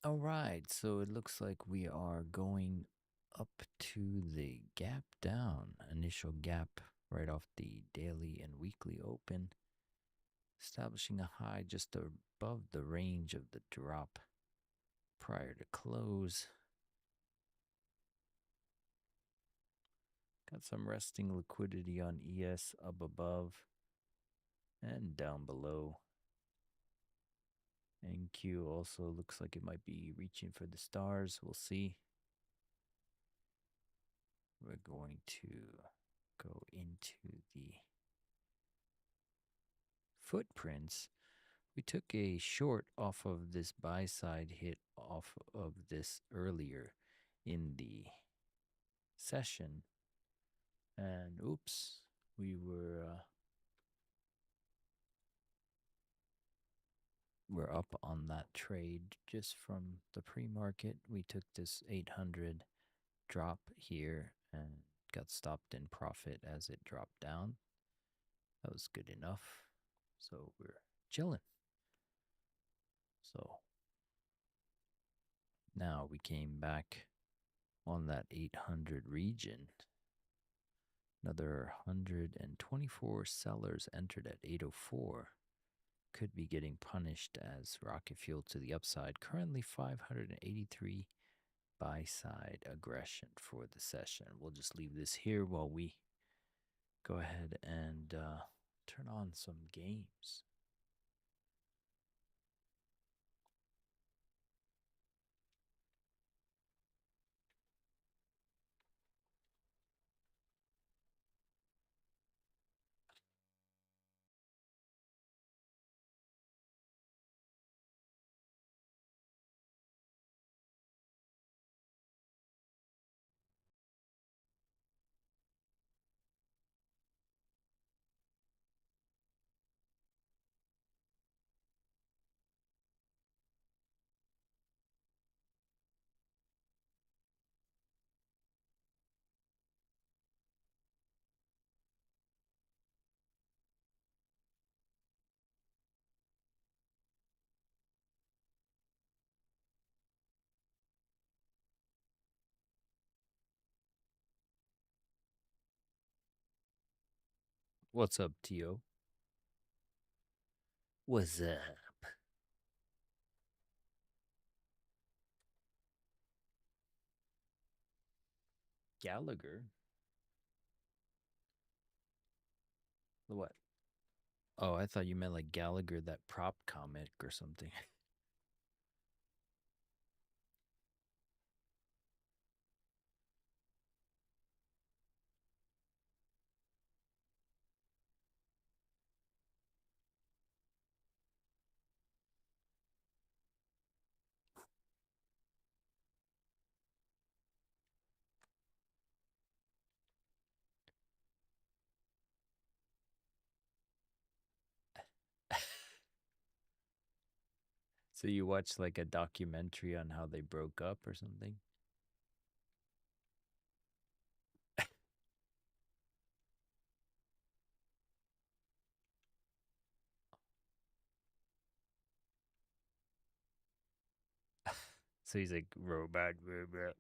All right, so it looks like we are going up to the gap down, initial gap right off the daily and weekly open, establishing a high just above the range of the drop prior to close. Got some resting liquidity on ES up above and down below. NQ also looks like it might be reaching for the stars. We'll see. We're going to go into the footprints. We took a short off of this buy side hit off of this earlier in the session. And oops, we're up on that trade just from the pre-market. We took this 800 drop here and got stopped in profit as it dropped down. That was good enough. So we're chilling. So now we came back on that 800 region. Another 124 sellers entered at 804. Could be getting punished as rocket fuel to the upside. Currently 583 buy side aggression for the session. We'll just leave this here while we go ahead and turn on some games. What's up, Tio? What's up? Gallagher? What? Oh, I thought you meant like Gallagher, that prop comic or something. So you watched like a documentary on how they broke up or something? So he's like, robot, robot.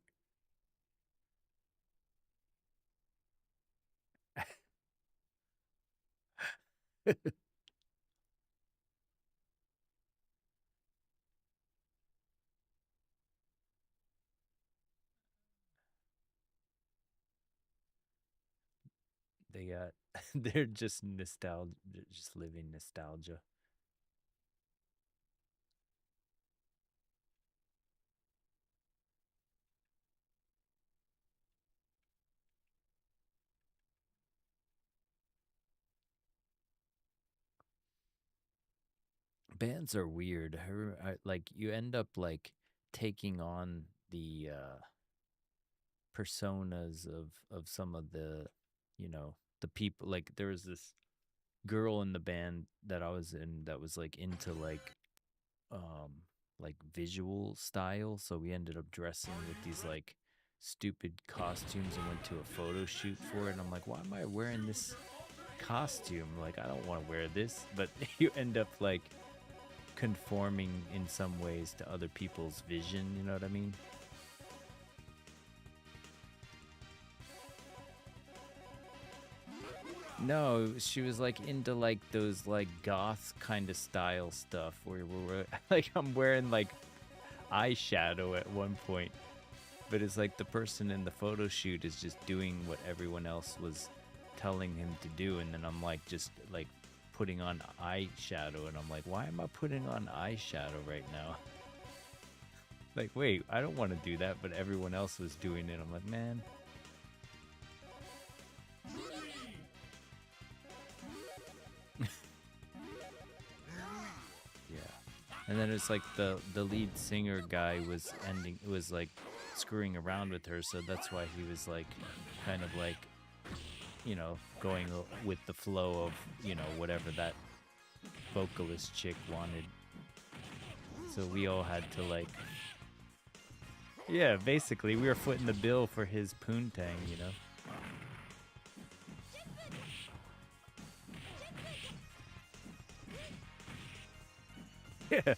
They got, they're just nostalgia, just living nostalgia. Bands are weird. Like you end up like taking on the personas of some of the, the people. Like there was this girl in the band that I was in that was like into like visual style, so we ended up dressing with these like stupid costumes and went to a photo shoot for it. And I'm like, why am I wearing this costume? Like, I don't want to wear this. But you end up like conforming in some ways to other people's vision, you know what I mean? No, she was like into like those like goth kind of style stuff where we're like I'm wearing like eyeshadow at one point, but it's like the person in the photo shoot is just doing what everyone else was telling him to do, and then I'm like just like putting on eyeshadow, and I'm like, why am I putting on eyeshadow right now? Like, wait, I don't want to do that, but everyone else was doing it. I'm like, man. And then it's like the lead singer guy was like screwing around with her, so that's why he was like kind of like, you know, going with the flow of, you know, whatever that vocalist chick wanted. So we all had to like, yeah, basically we were footing the bill for his poontang, you know. Yeah.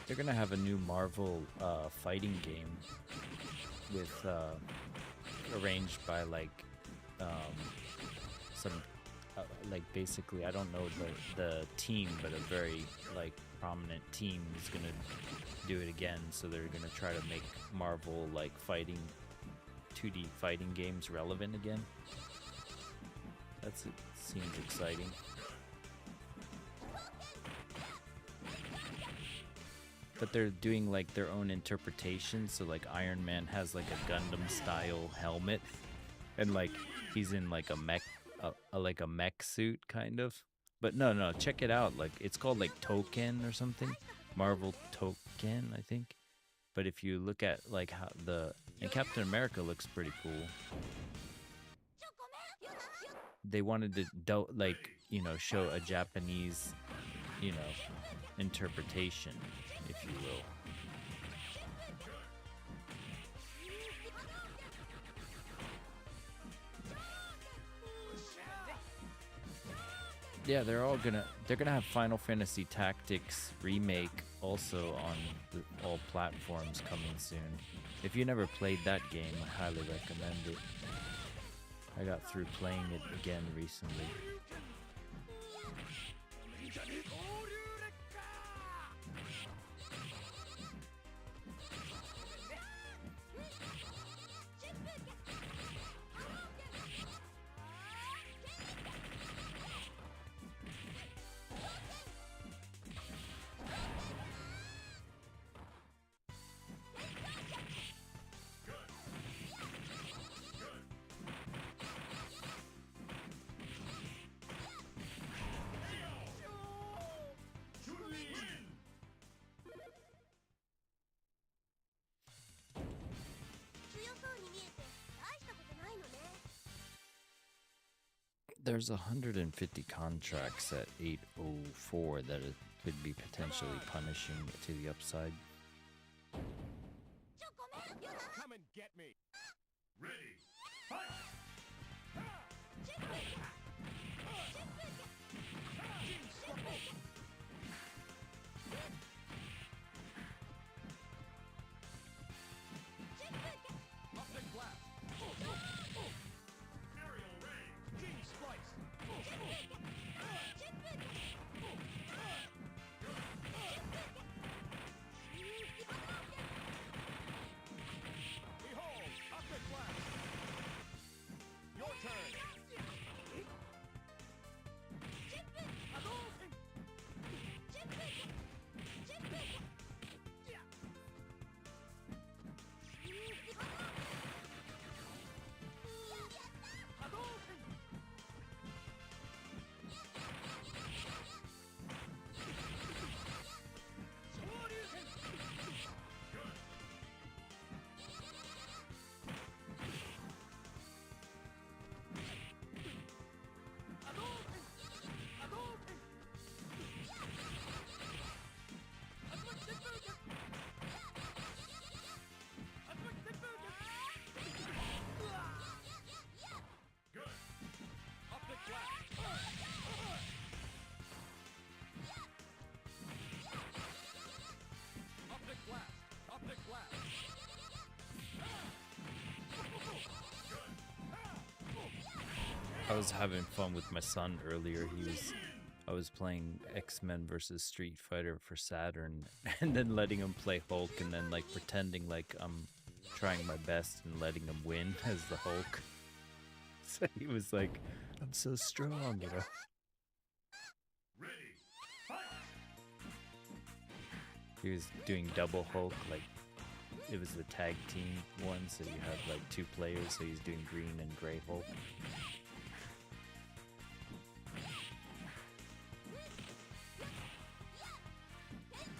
They're gonna have a new Marvel fighting game with arranged by like some like basically I don't know the team, but a very like prominent team is gonna do it again. So they're gonna try to make Marvel like fighting 2D fighting games relevant again. It seems exciting. But they're doing like their own interpretation, so like Iron Man has like a Gundam style helmet, and like he's in like a mech suit kind of. But no, check it out. Like it's called like Token or something, Marvel Token, I think. But if you look at like how and Captain America looks pretty cool. They wanted to like, you know, show a Japanese, you know, interpretation, if you will. Yeah, they're gonna have Final Fantasy Tactics Remake also on all platforms coming soon. If you never played that game, I highly recommend it. I got through playing it again recently. There's 150 contracts at 804 that it could be potentially punishing to the upside. Come and get me. Ready. Fight. was having fun with my son earlier. I was playing X-Men versus Street Fighter for Saturn, and then letting him play Hulk, and then like pretending like I'm trying my best and letting him win as the Hulk. So he was like, "I'm so strong," you know. He was doing double Hulk, like it was the tag team one, so you have like 2 players, so he's doing green and gray Hulk.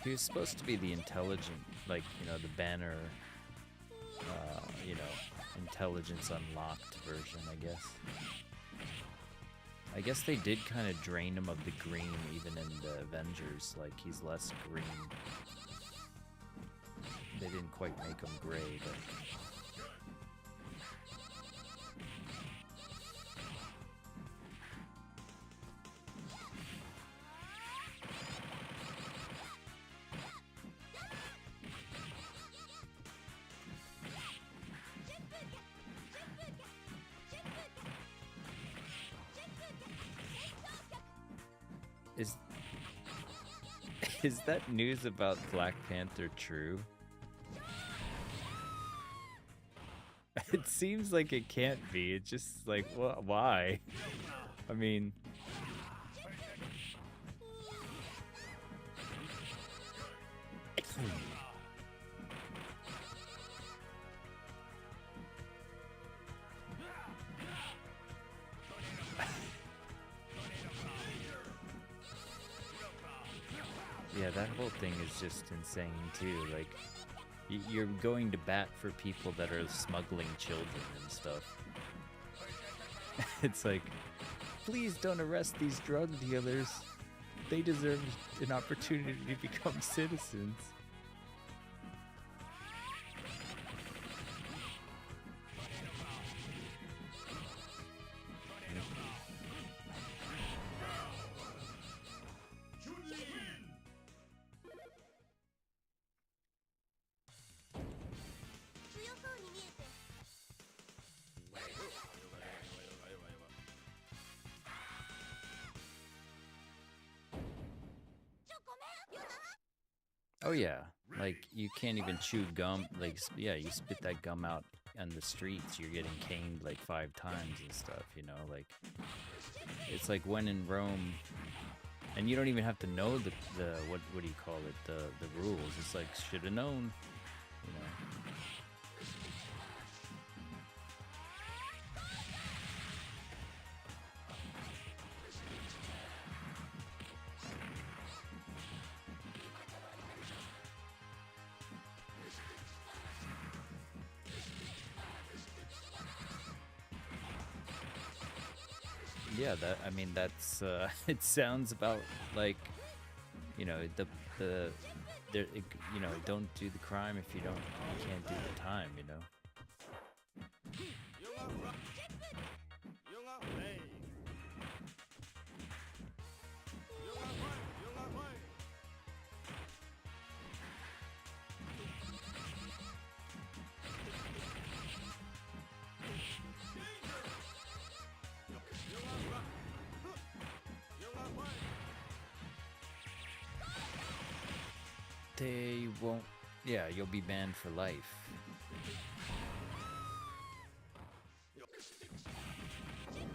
He was supposed to be the intelligent, like, you know, the banner, you know, intelligence unlocked version, I guess. I guess they did kind of drain him of the green, even in the Avengers, like, he's less green. They didn't quite make him gray, but... Is that news about Black Panther true? It seems like it can't be. It's just like, why? I mean... Yeah, that whole thing is just insane too. Like, you're going to bat for people that are smuggling children and stuff. It's like, please don't arrest these drug dealers. They deserve an opportunity to become citizens. Oh yeah, like you can't even chew gum. Like, yeah, you spit that gum out on the streets, you're getting caned like 5 times and stuff, you know. Like, it's like when in Rome, and you don't even have to know the what do you call it, the rules. It's like, should have known, you know. Yeah, I mean, that's, it sounds about like, you know, you know, don't do the crime if you can't do the time, you know. They won't. Yeah, you'll be banned for life.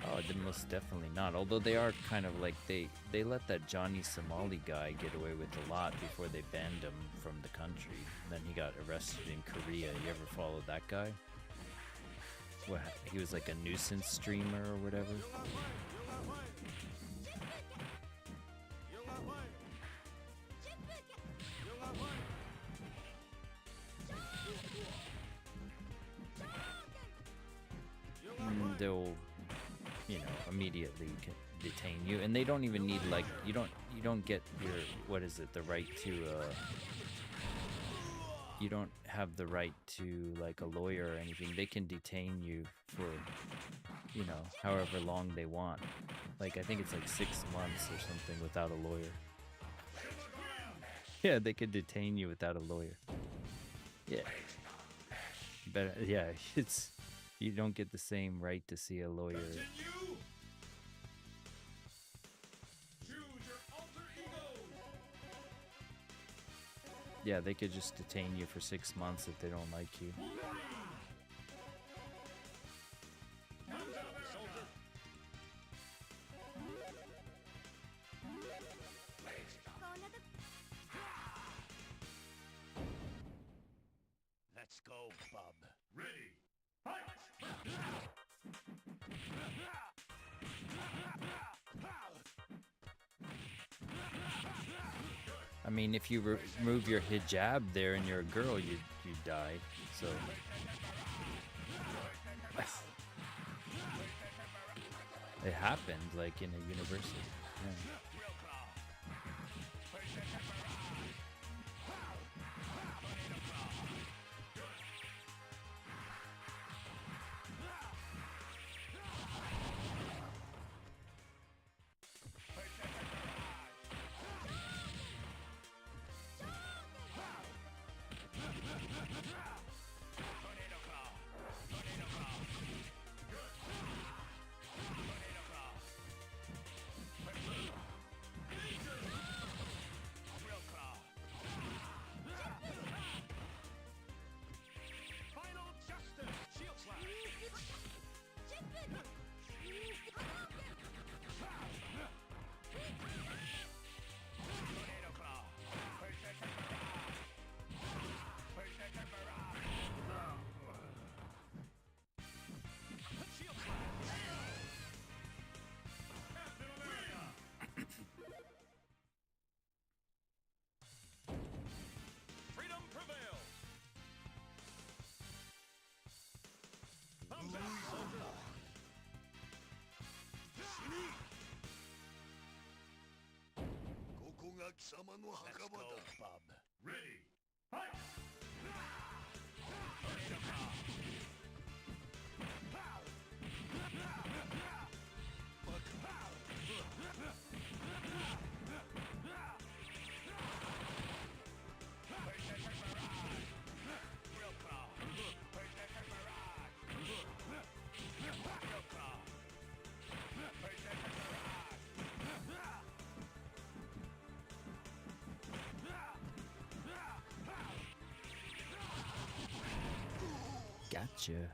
Oh, then most definitely not. Although they are kind of like, they let that Johnny Somali guy get away with a lot before they banned him from the country. Then he got arrested in Korea. You ever follow that guy? What, he was like a nuisance streamer or whatever. They'll, you know, immediately detain you, and they don't even need, like, you don't get your, what is it, the right to you don't have the right to, like, a lawyer or anything. They can detain you for, you know, however long they want. Like, I think it's like 6 months or something without a lawyer. Yeah, they could detain you without a lawyer. Yeah. But yeah, you don't get the same right to see a lawyer Yeah, they could just detain you for 6 months if they don't like you. Let's go, bub. Ready. Fight! I mean, if you remove your hijab there and you're a girl, you die. So it happened like in a university. Yeah. Freedom prevails. Thumbs up, soldier. Let's go, bub. Ready. Fight! Gotcha.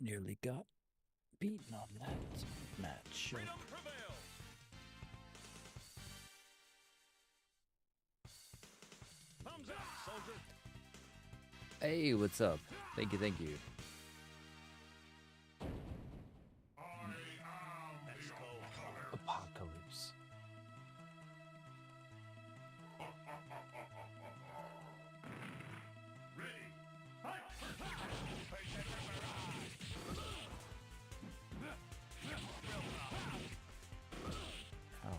Nearly got beaten on that match. Freedom prevails. Thumbs up, soldier. Hey, what's up? Thank you, thank you. Let's go, Apocalypse. ready. Fight! Ow.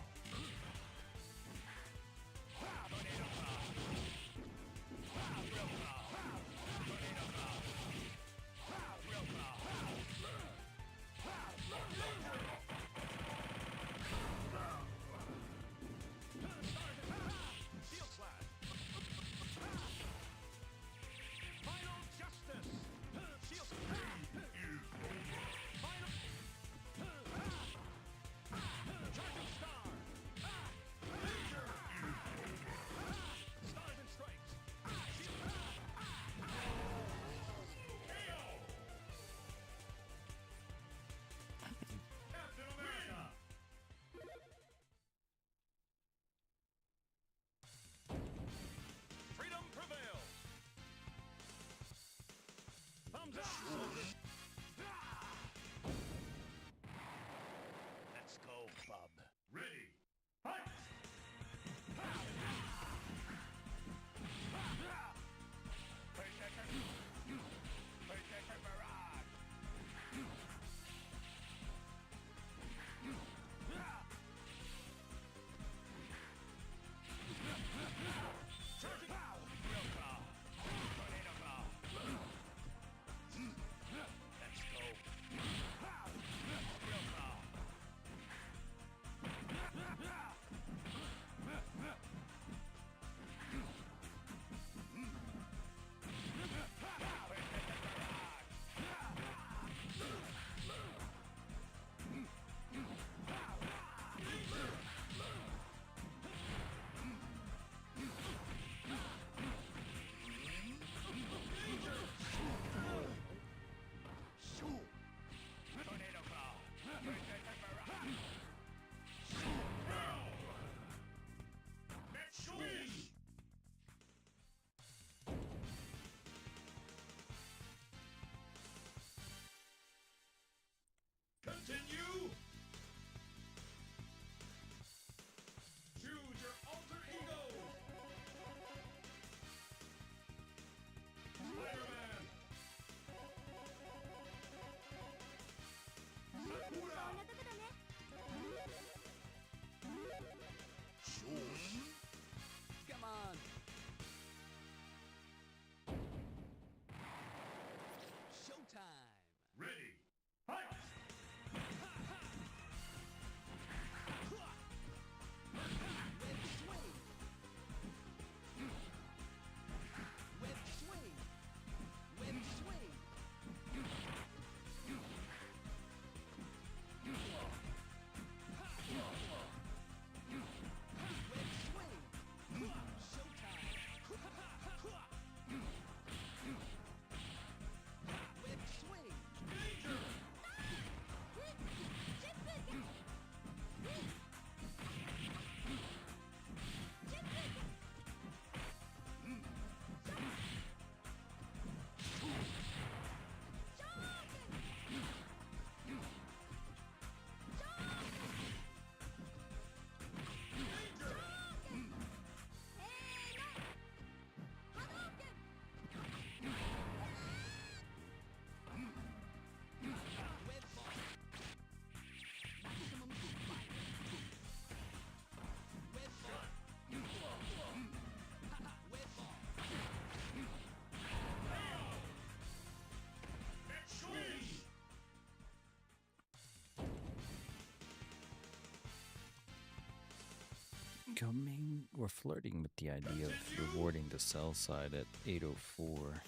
We're flirting with the idea of rewarding the sell side at 804.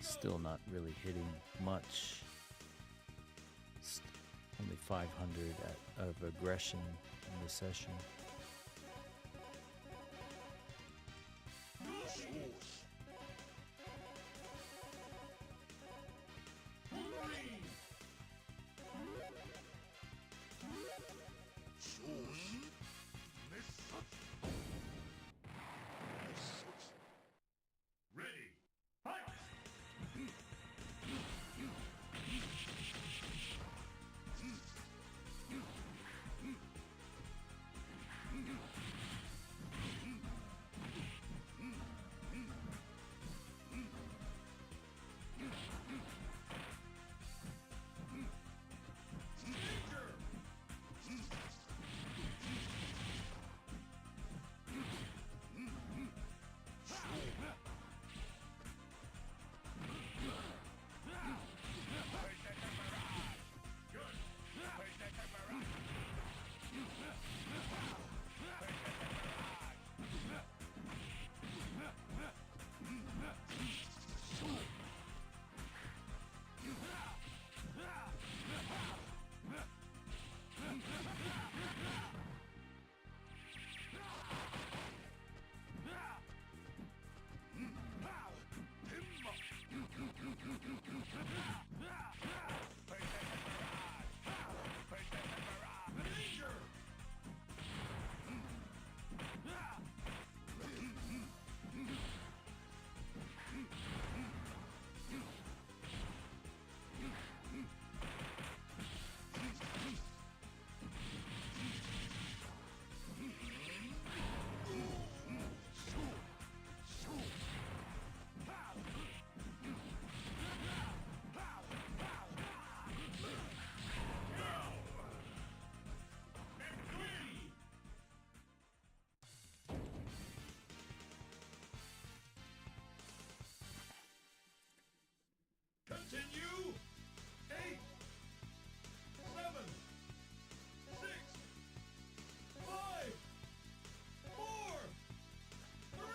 Still not really hitting much. Only 500 of aggression in the session. Continue. 8, 7, 6, 5, 4, 3.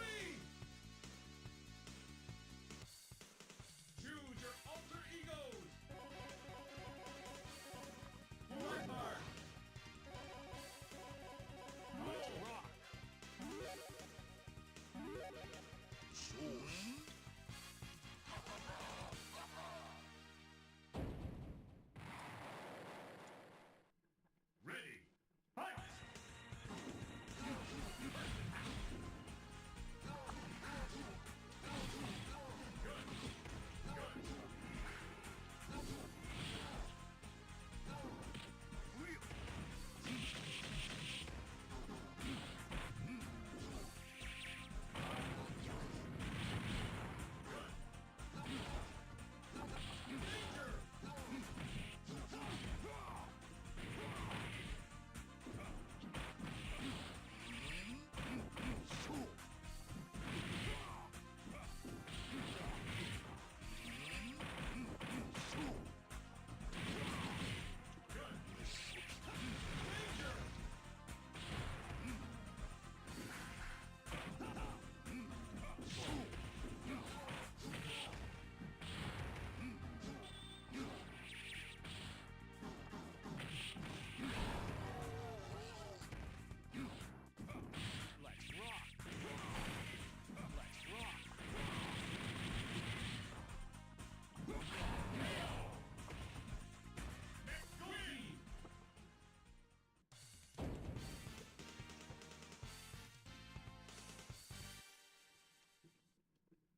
Choose your alter egos. Forward march. Let's rock. Ready. Fight.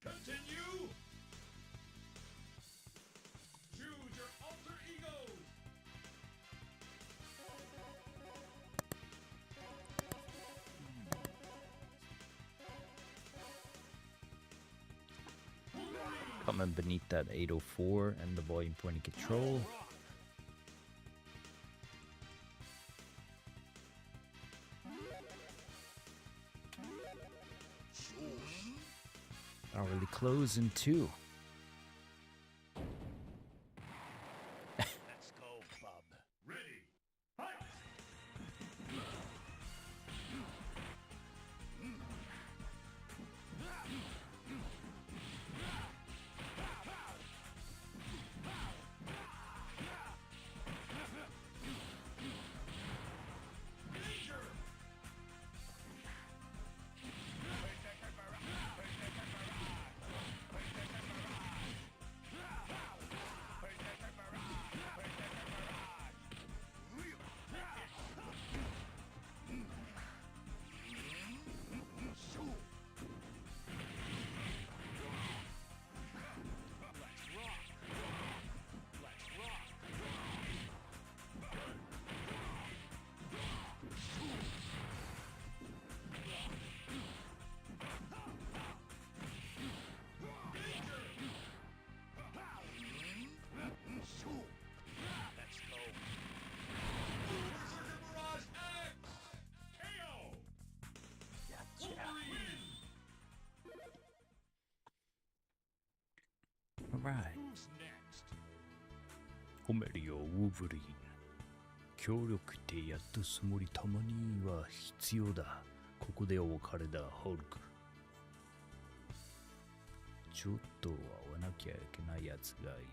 Continue. Choose your alter egos. Coming beneath that 804 and the volume point of control. Already closing too. Let's go, bub. Ready. Fight. Alright. Who's next? 褒めるよ、ウォブリン。協力ってやっとつもりたまには必要だ。ここでお別れだ、ホルク。ちょっと会わなきゃいけないやつがいる。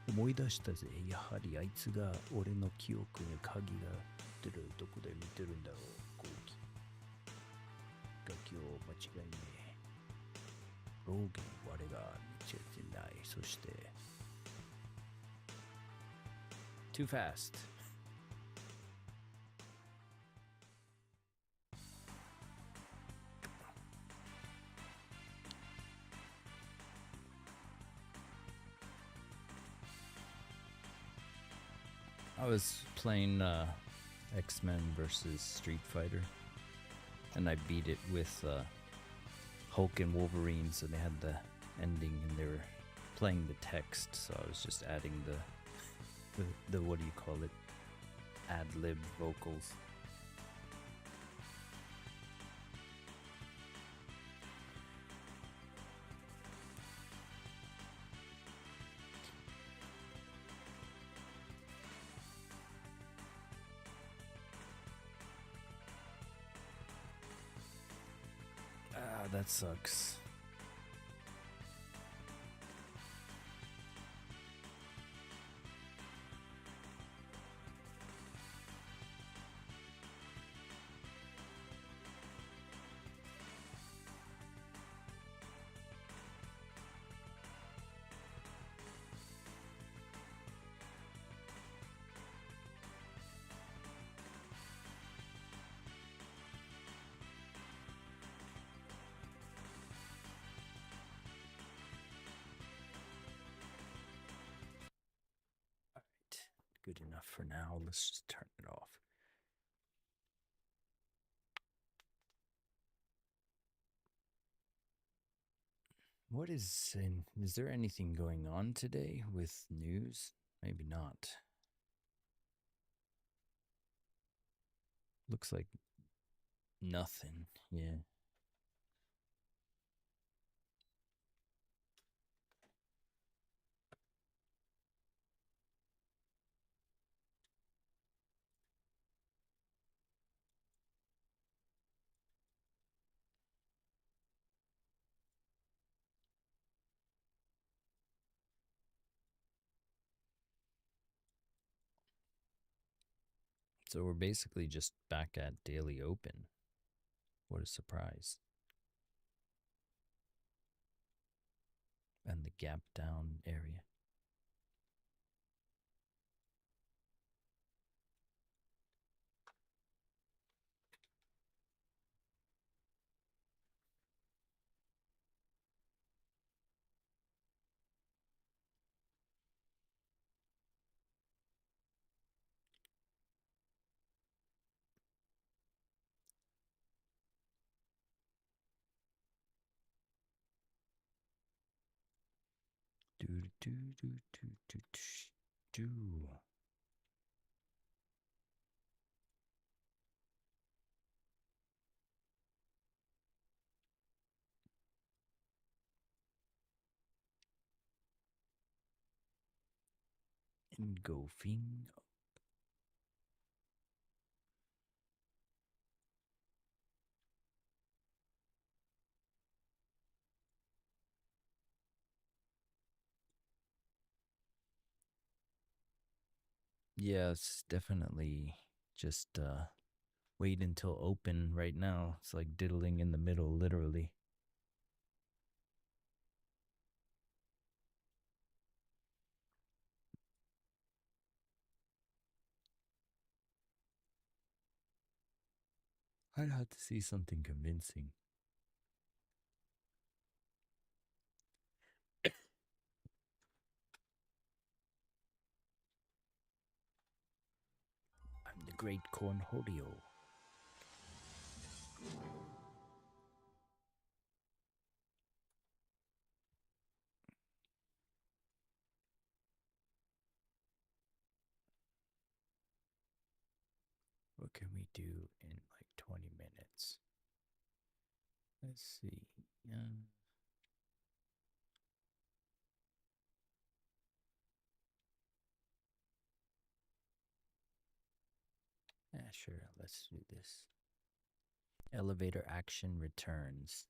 思い出したぜ。やはりあいつが俺の記憶に鍵が出る。どこで見てるんだろう、後期。楽器を間違いねえ。ローゲン我が見ちゃってない。そして Too fast. I was playing X-Men versus Street Fighter, and I beat it with Hulk and Wolverine, so they had the ending, and they were playing the text, so I was just adding the what do you call it, ad-lib vocals. Ah, that sucks. Good enough for now. Let's just turn it off. What is there anything going on today with news? Maybe not. Looks like nothing. Yeah. So we're basically just back at daily open. What a surprise. And the gap down area. Do do do do do do. Engulfing. Yeah, it's definitely just wait until open right now. It's like diddling in the middle, literally. I'd have to see something convincing. I'm the great Cornholio. What can we do in like 20 minutes? Let's see. Sure, let's do this. Elevator action returns.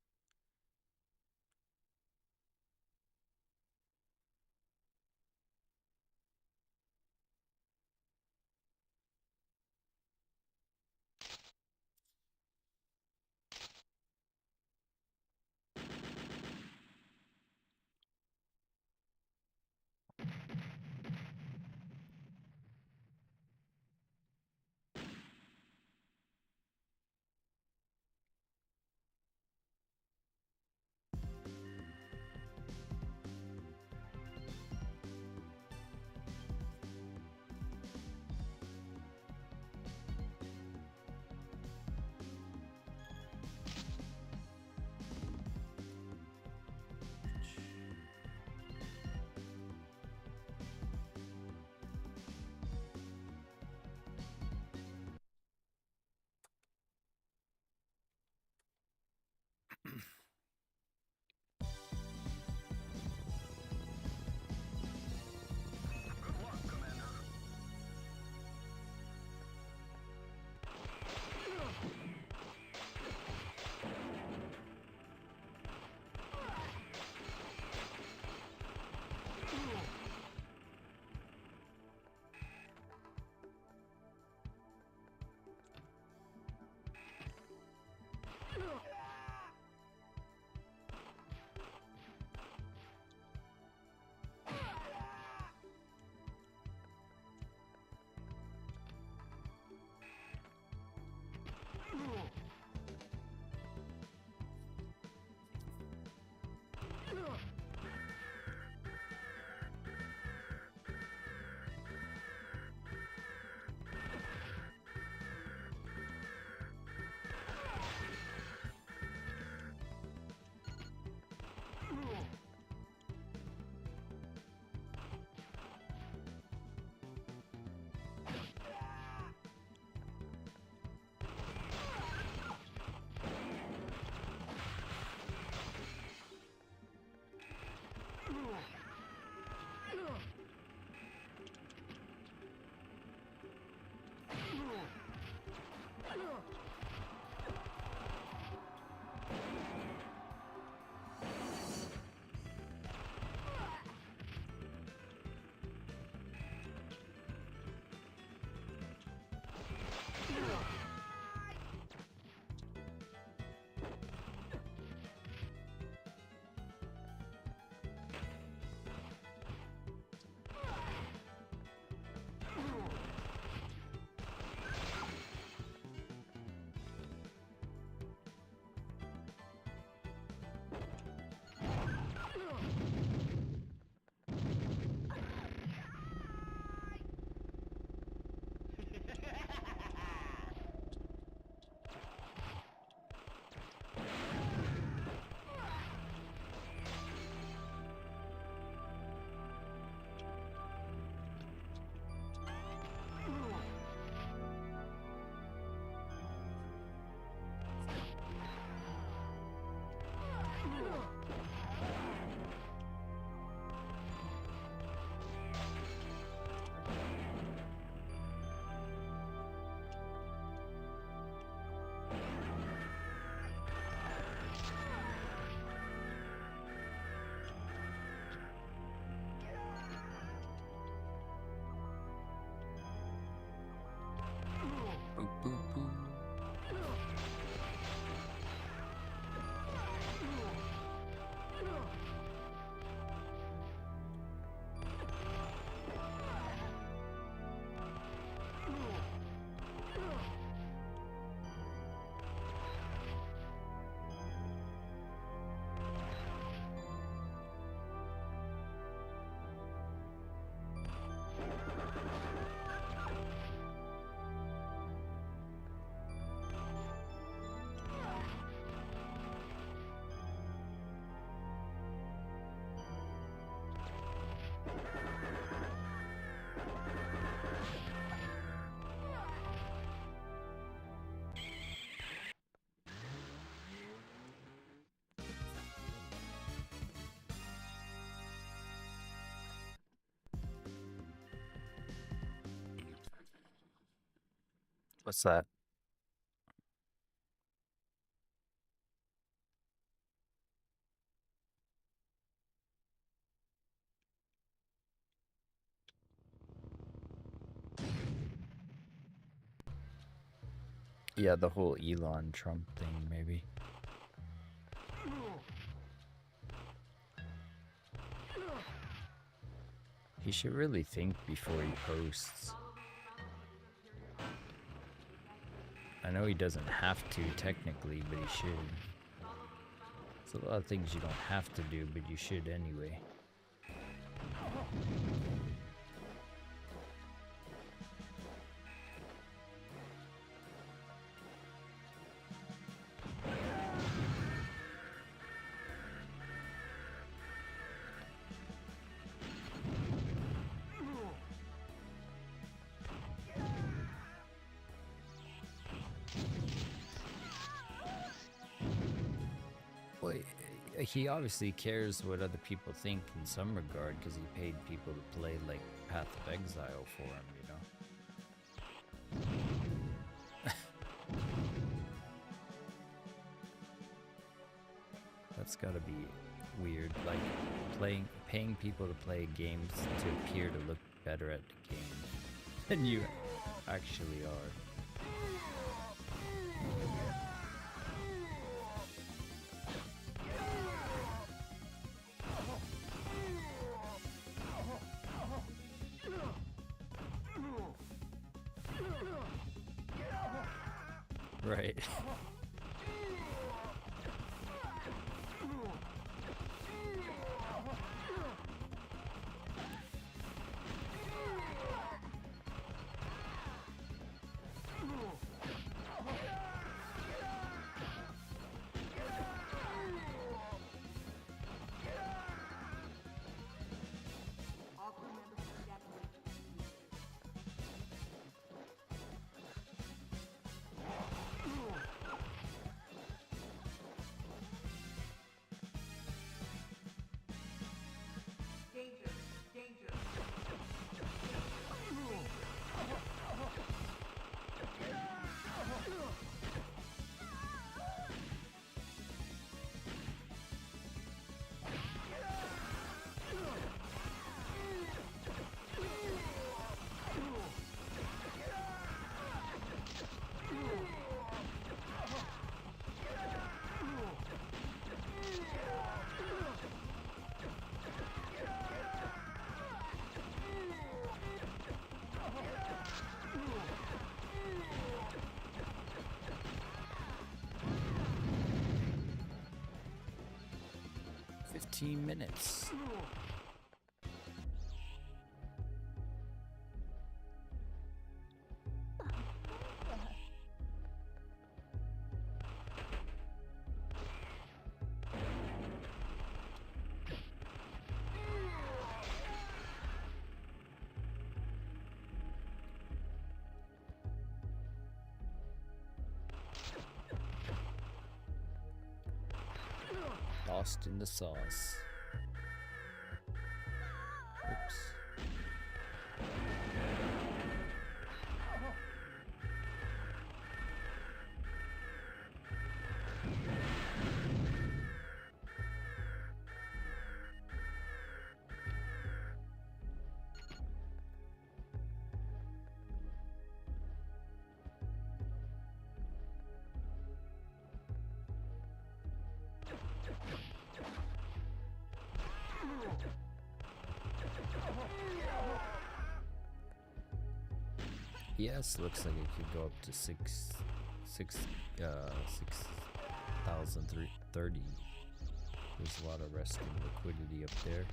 What's that? Yeah, the whole Elon Trump thing, maybe. He should really think before he posts. I know he doesn't have to technically, but he should. There's a lot of things you don't have to do, but you should anyway. Well, he obviously cares what other people think in some regard, because he paid people to play like Path of Exile for him, you know? That's gotta be weird, like paying people to play games to appear to look better at the game than you actually are. Right. Minutes. Lost in the sauce. Oops. Yes, looks like it could go up to 6,030. There's a lot of resting liquidity up there.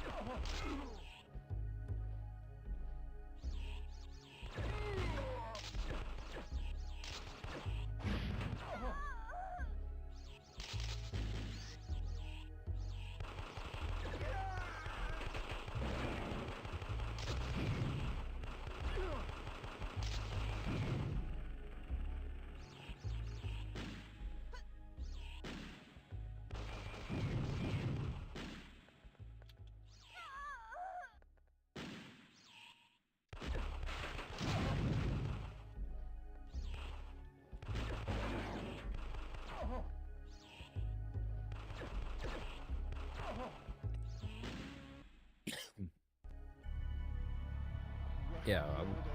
Yeah,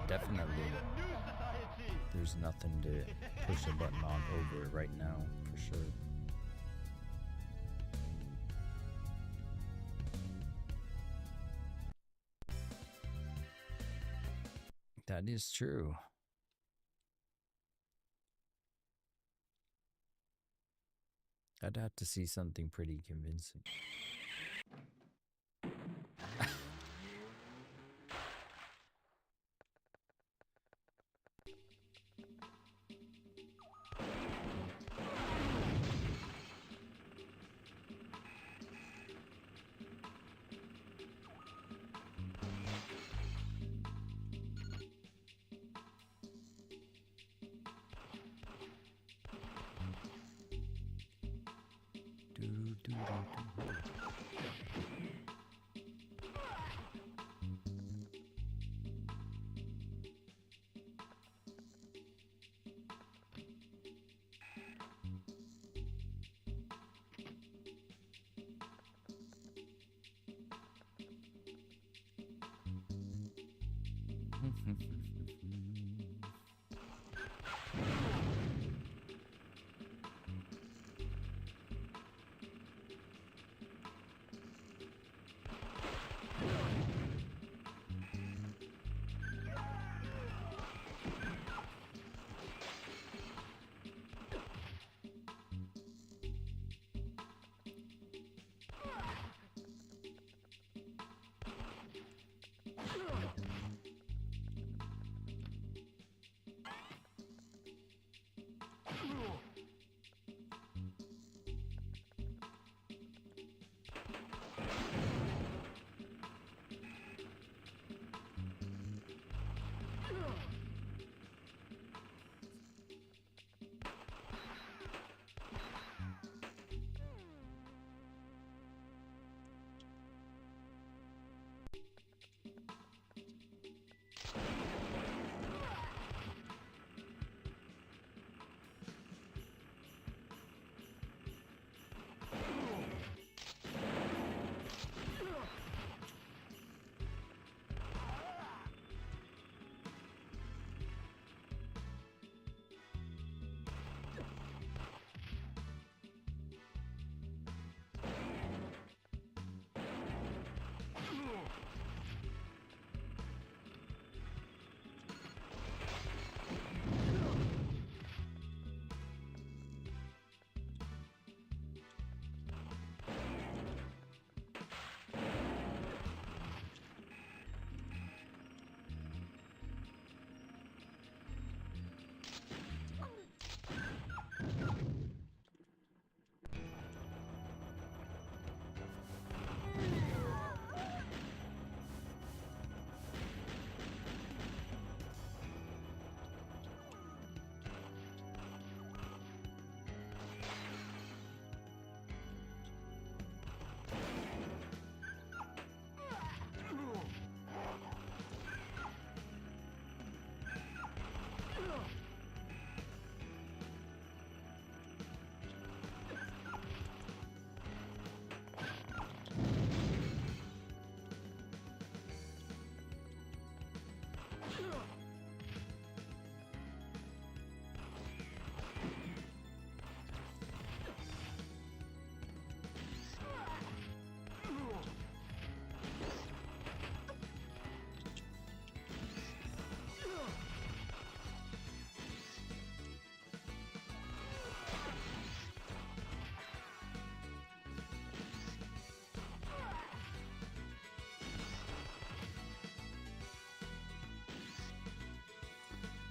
definitely. There's nothing to push a button on over right now, for sure. That is true. I'd have to see something pretty convincing.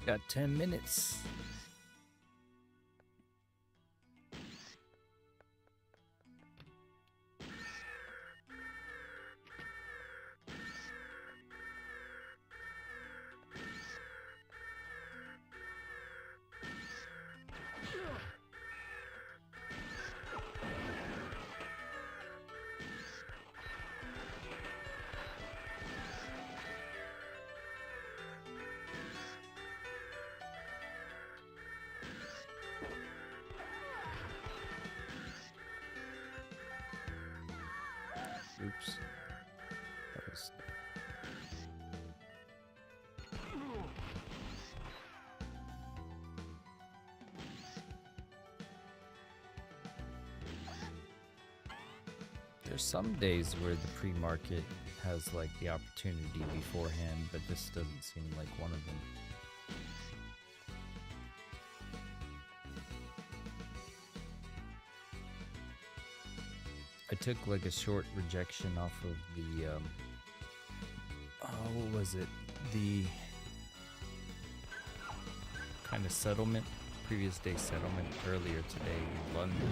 Got 10 minutes. There's some days where the pre-market has like the opportunity beforehand, but this doesn't seem like one of them. I took like a short rejection off of the, what was it? The kind of settlement, previous day settlement earlier today in London.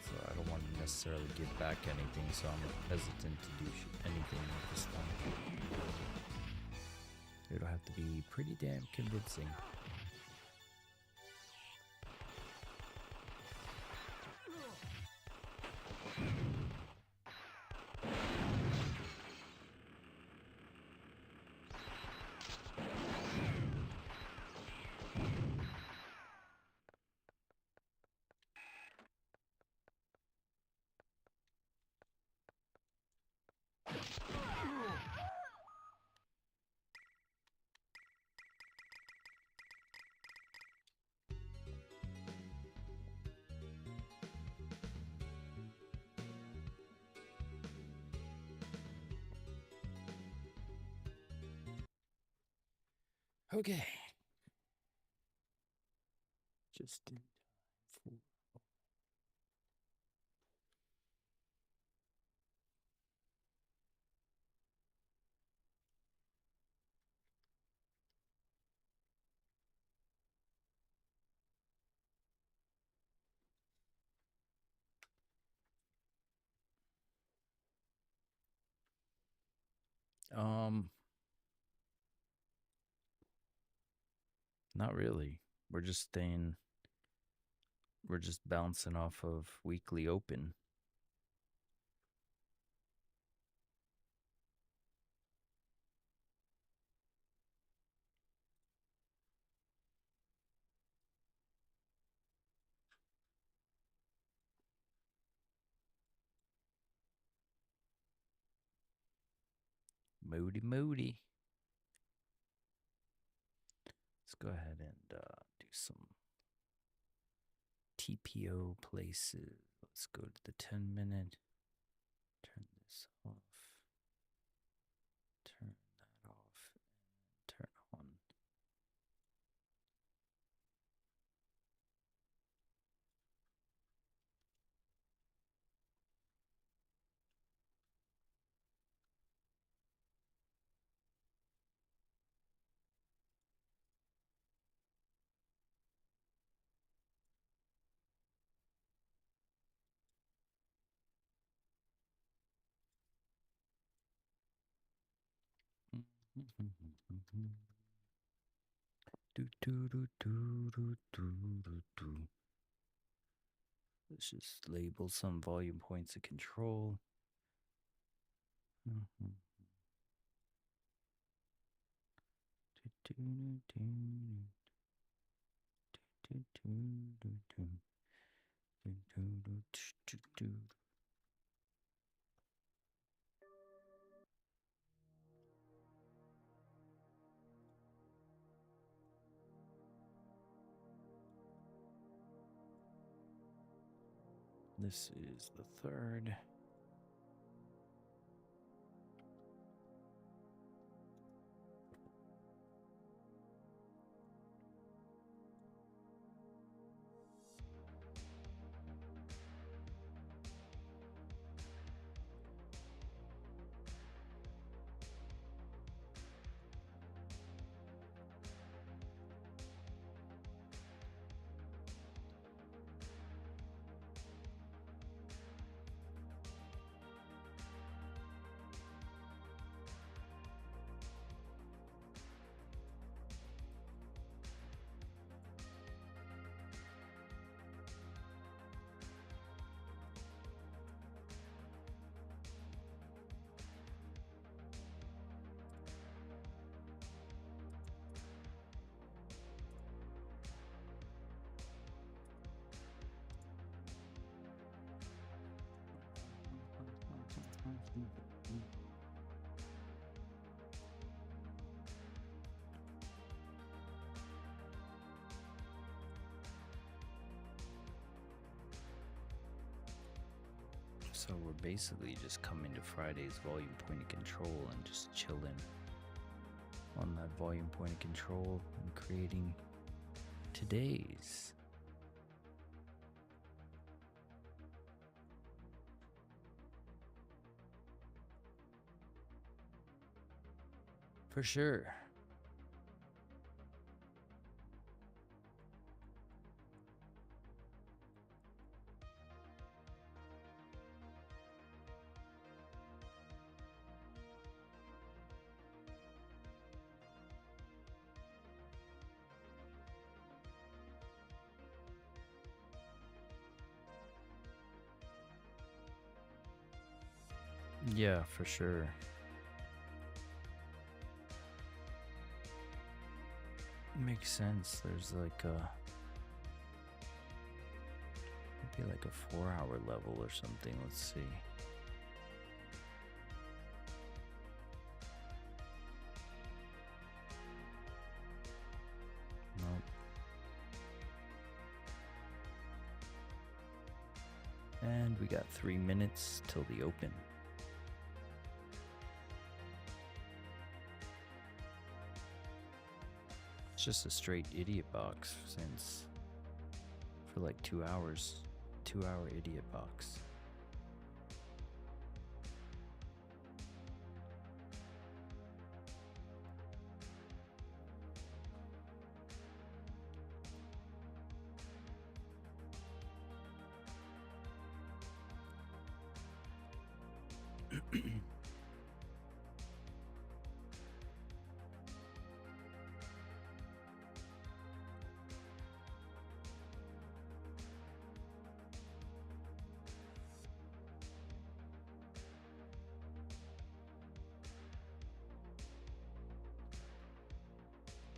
So I don't want to necessarily give back anything, so I'm hesitant to do anything at this time. It'll have to be pretty damn convincing. Okay. Just in time for. Not really. We're just bouncing off of weekly open. Moody. Let's go ahead and do some TPO places. Let's go to the 10-minute. Turn this off. Turn that off. And turn on. Let's just label some volume points of control. This is the third. So we're basically just coming to Friday's volume point of control and just chilling on that volume point of control and creating today's. For sure. Yeah, for sure. Makes sense. There's like a maybe like a 4-hour level or something. Let's see. Nope. And we got 3 minutes till the open. It's just a straight idiot box since for like 2 hours. 2-hour idiot box.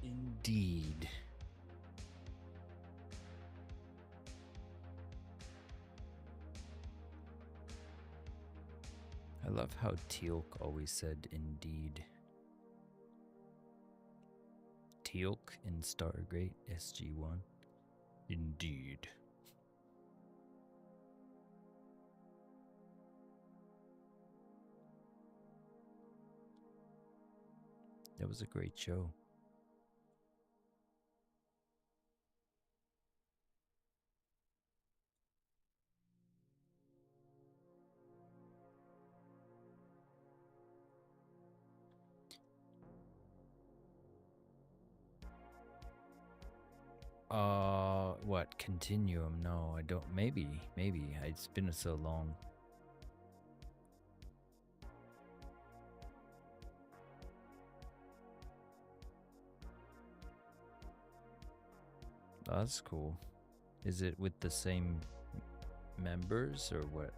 Indeed. I love how Teal'c always said indeed. Teal'c in Stargate SG-1. Indeed. That was a great show. What? Continuum? No, I don't. Maybe. It's been so long. Oh, that's cool. Is it with the same members or what?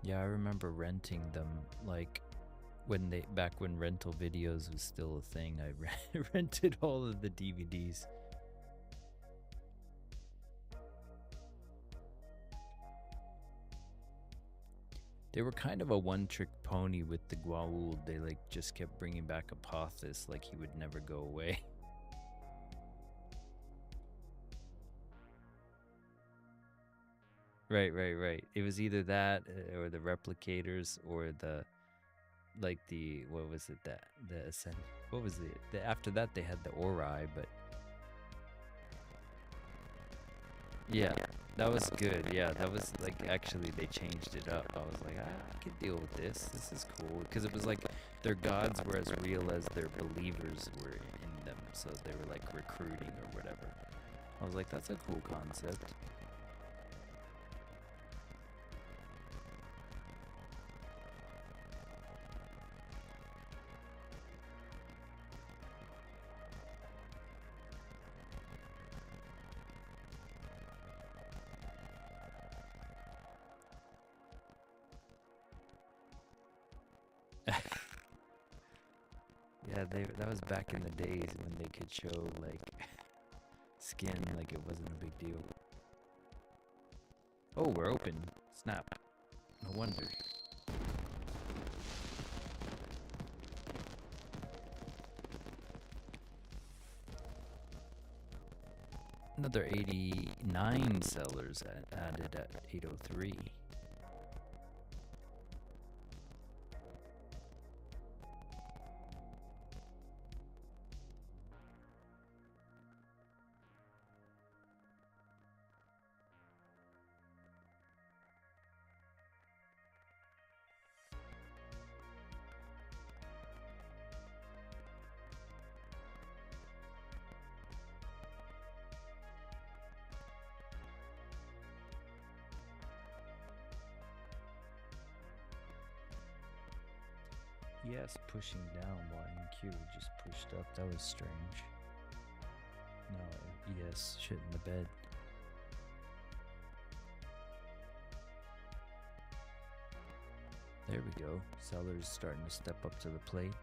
Yeah, I remember renting them like when back when rental videos was still a thing. I rented all of the DVDs. They were kind of a one-trick pony with the Goa'uld. They like just kept bringing back Apophis like he would never go away. Right. It was either that or the replicators or the like the what was it that the ascend what was it after that they had the Ori, but yeah, that was good. Yeah, that was like actually they changed it up. I was like, I can deal with this. This is cool because it was like their gods were as real as their believers were in them, so they were like recruiting or whatever. I was like, that's a cool concept. Yeah, that was back in the days when they could show like skin like it wasn't a big deal. Oh, we're open. Snap. No wonder. Another 89 sellers added at 803. Yes, pushing down while NQ just pushed up. That was strange. No, yes, shit in the bed. There we go. Sellers starting to step up to the plate.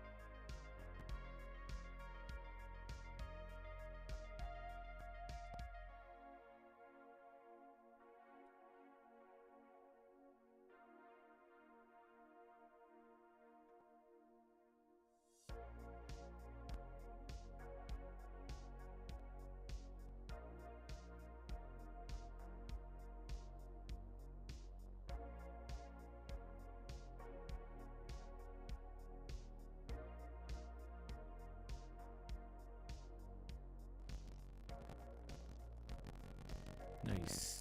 Nice.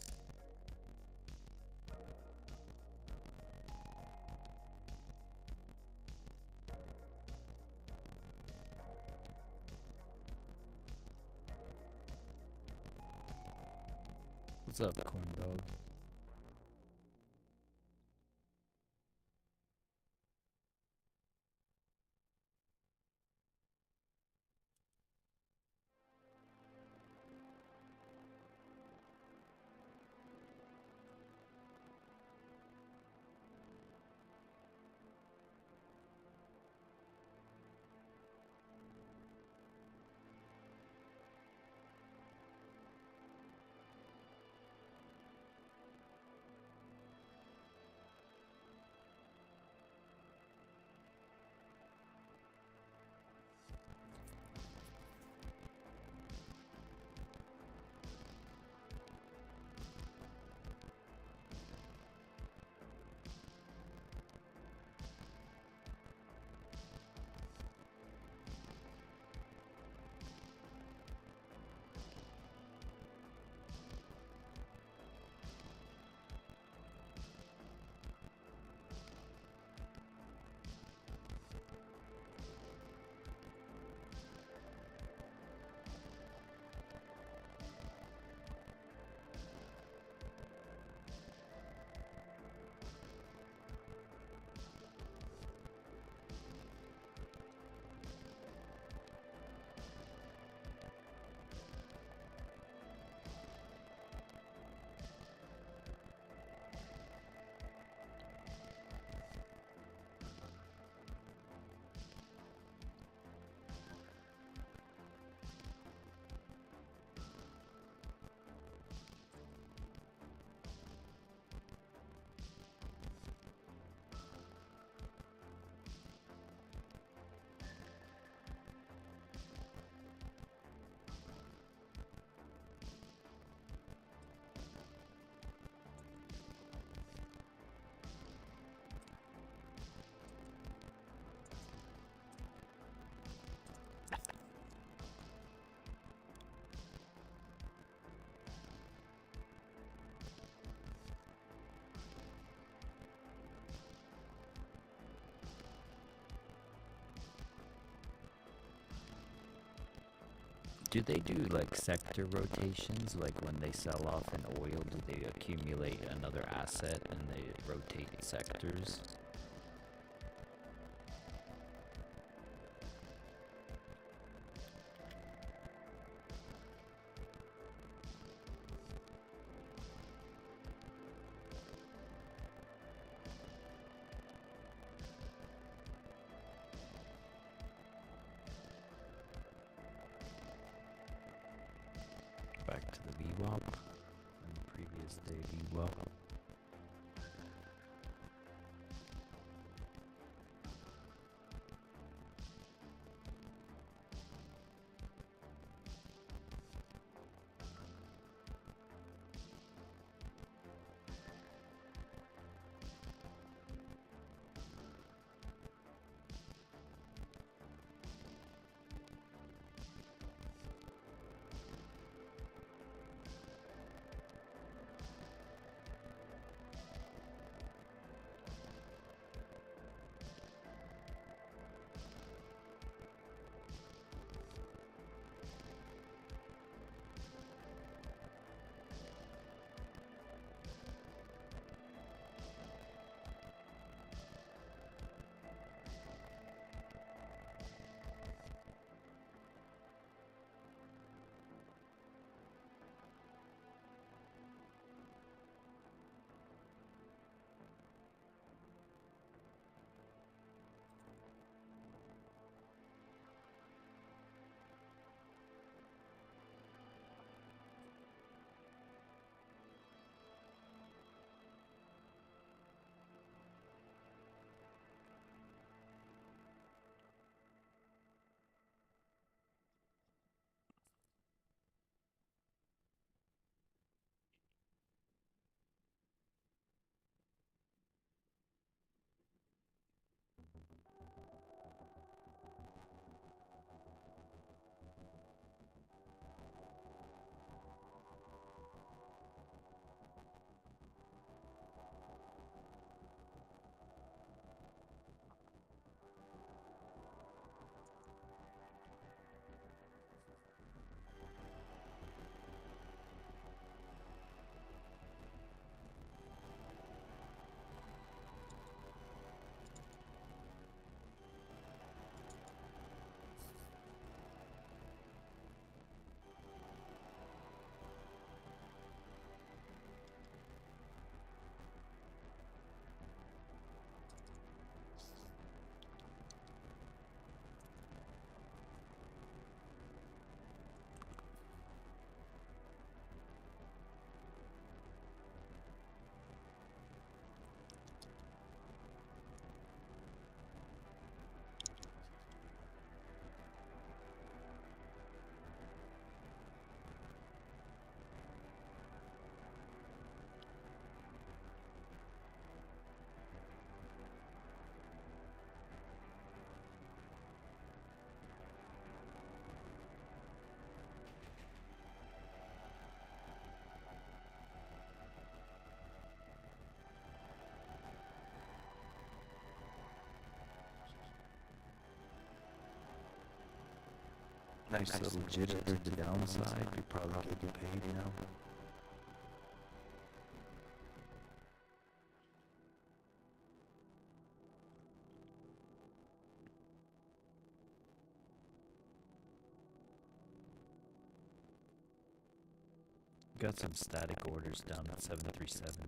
What's up, corn dog? Do they do like sector rotations? Like when they sell off in oil, do they accumulate another asset and they rotate sectors? Back to the VWAP and the previous day VWAP. Nice little jitter to the downside. You're probably getting paid now. Got some static orders down at 737.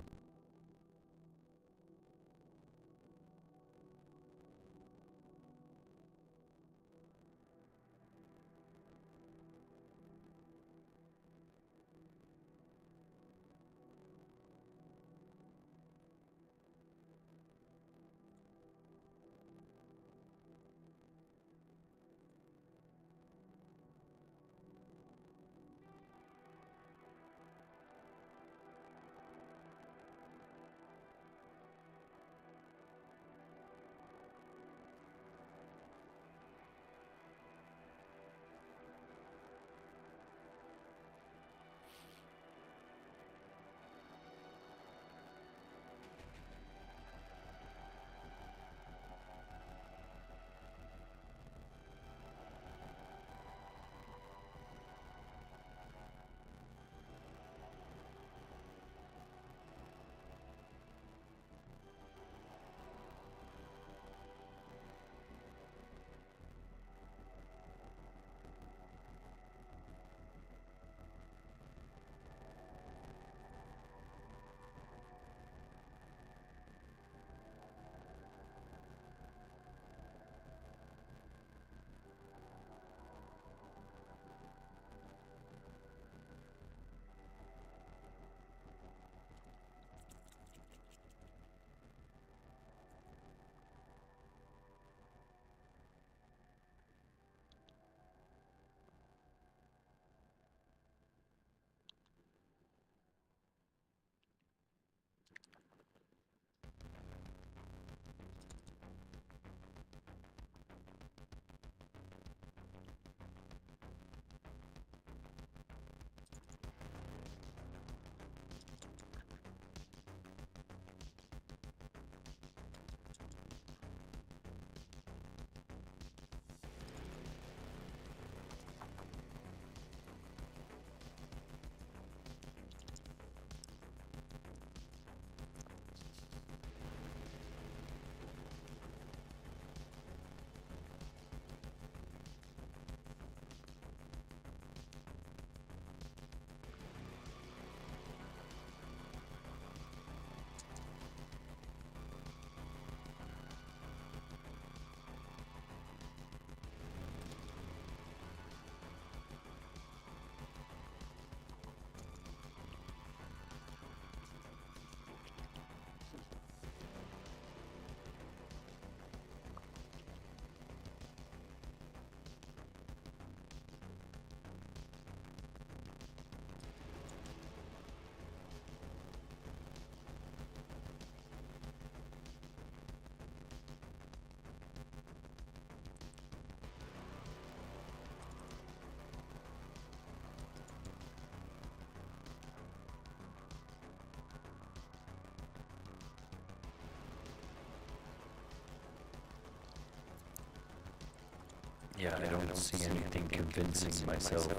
Yeah, I don't see anything convincing myself.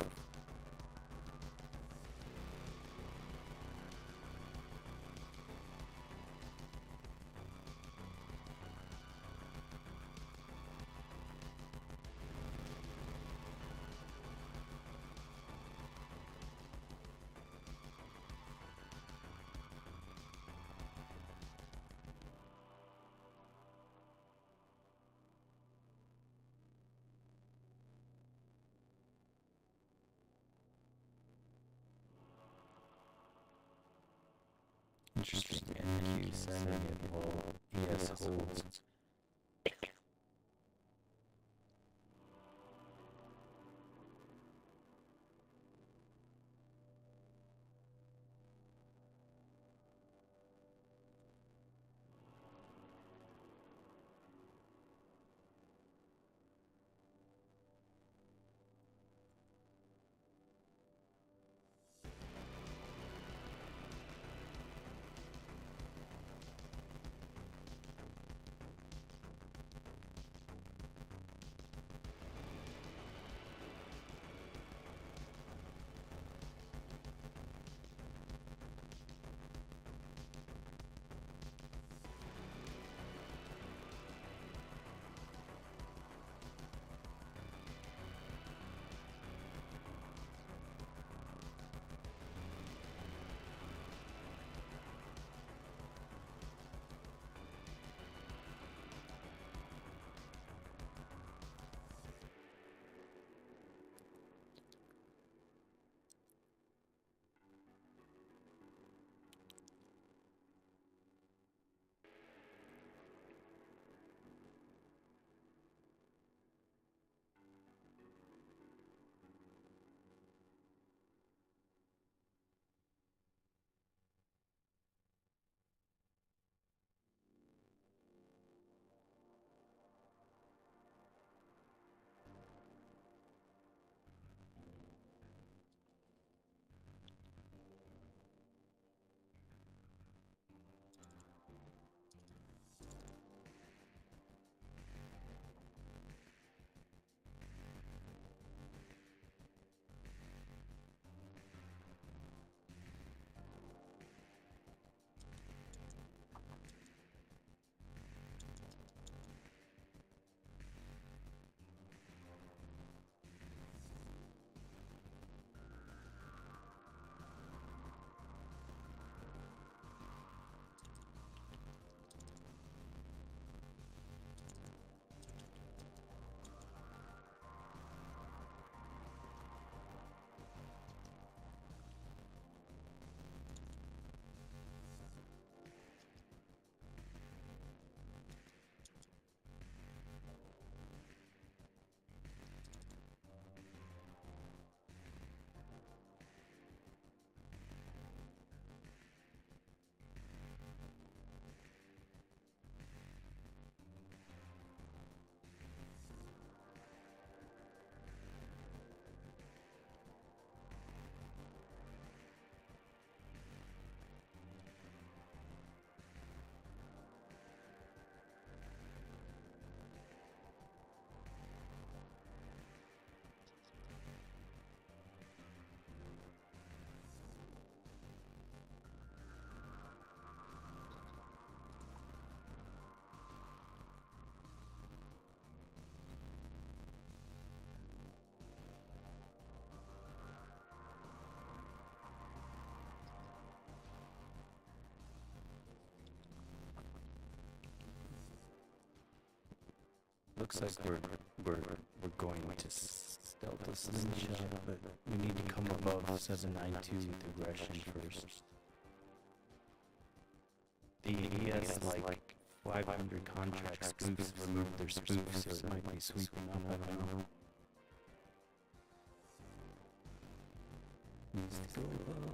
Interesting. NQ sending it while ES holds. Looks like we're going to stealth a slingshot, but we need to come above 792 with aggression first. He has like 500 contract spoofs removed their spoofs, so it might be sweeping up, I don't know. Needs to go above.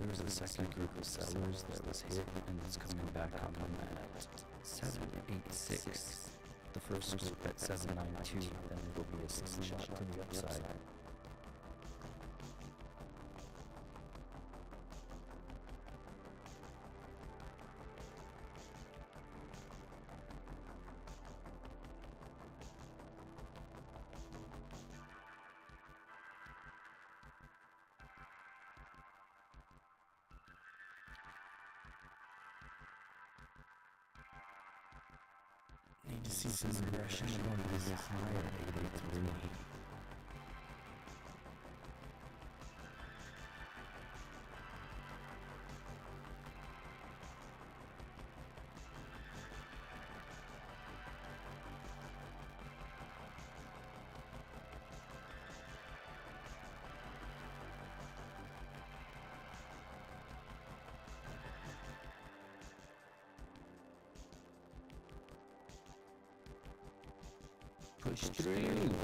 There was a second group of sellers that was hit, and it's coming back on them at 786. The first group at 792, then it'll be a slingshot to the upside. Need to see some aggression on this higher 83. Push through.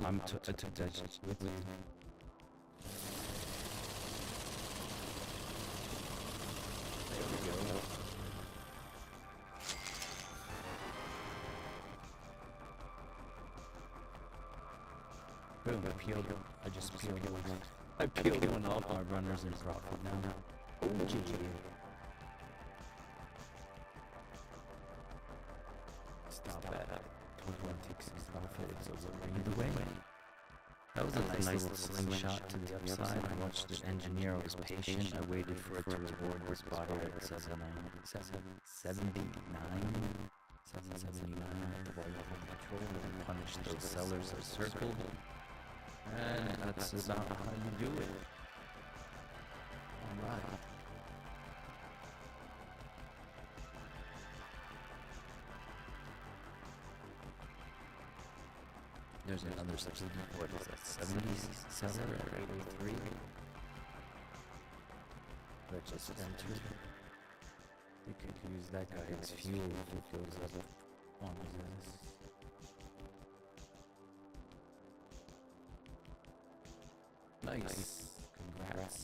I took that with me. There we go. Boom, I peeled. I just peeled one. I peeled one off. Our runners in profit now. Oh, GG. Stop that. 21 ticks is profit. It's over either way. That was a nice little slingshot to the upside. I watched the engineer. I was patient. I waited for it to reward this buyer at 779. 779. The volume control and punish those sellers that circled. And that's about how you do it. Alright. There's another subsidy. What is that? 70s seller or 83? That just entered. They could use that guy as fuel if it goes up on this. Nice. Congrats.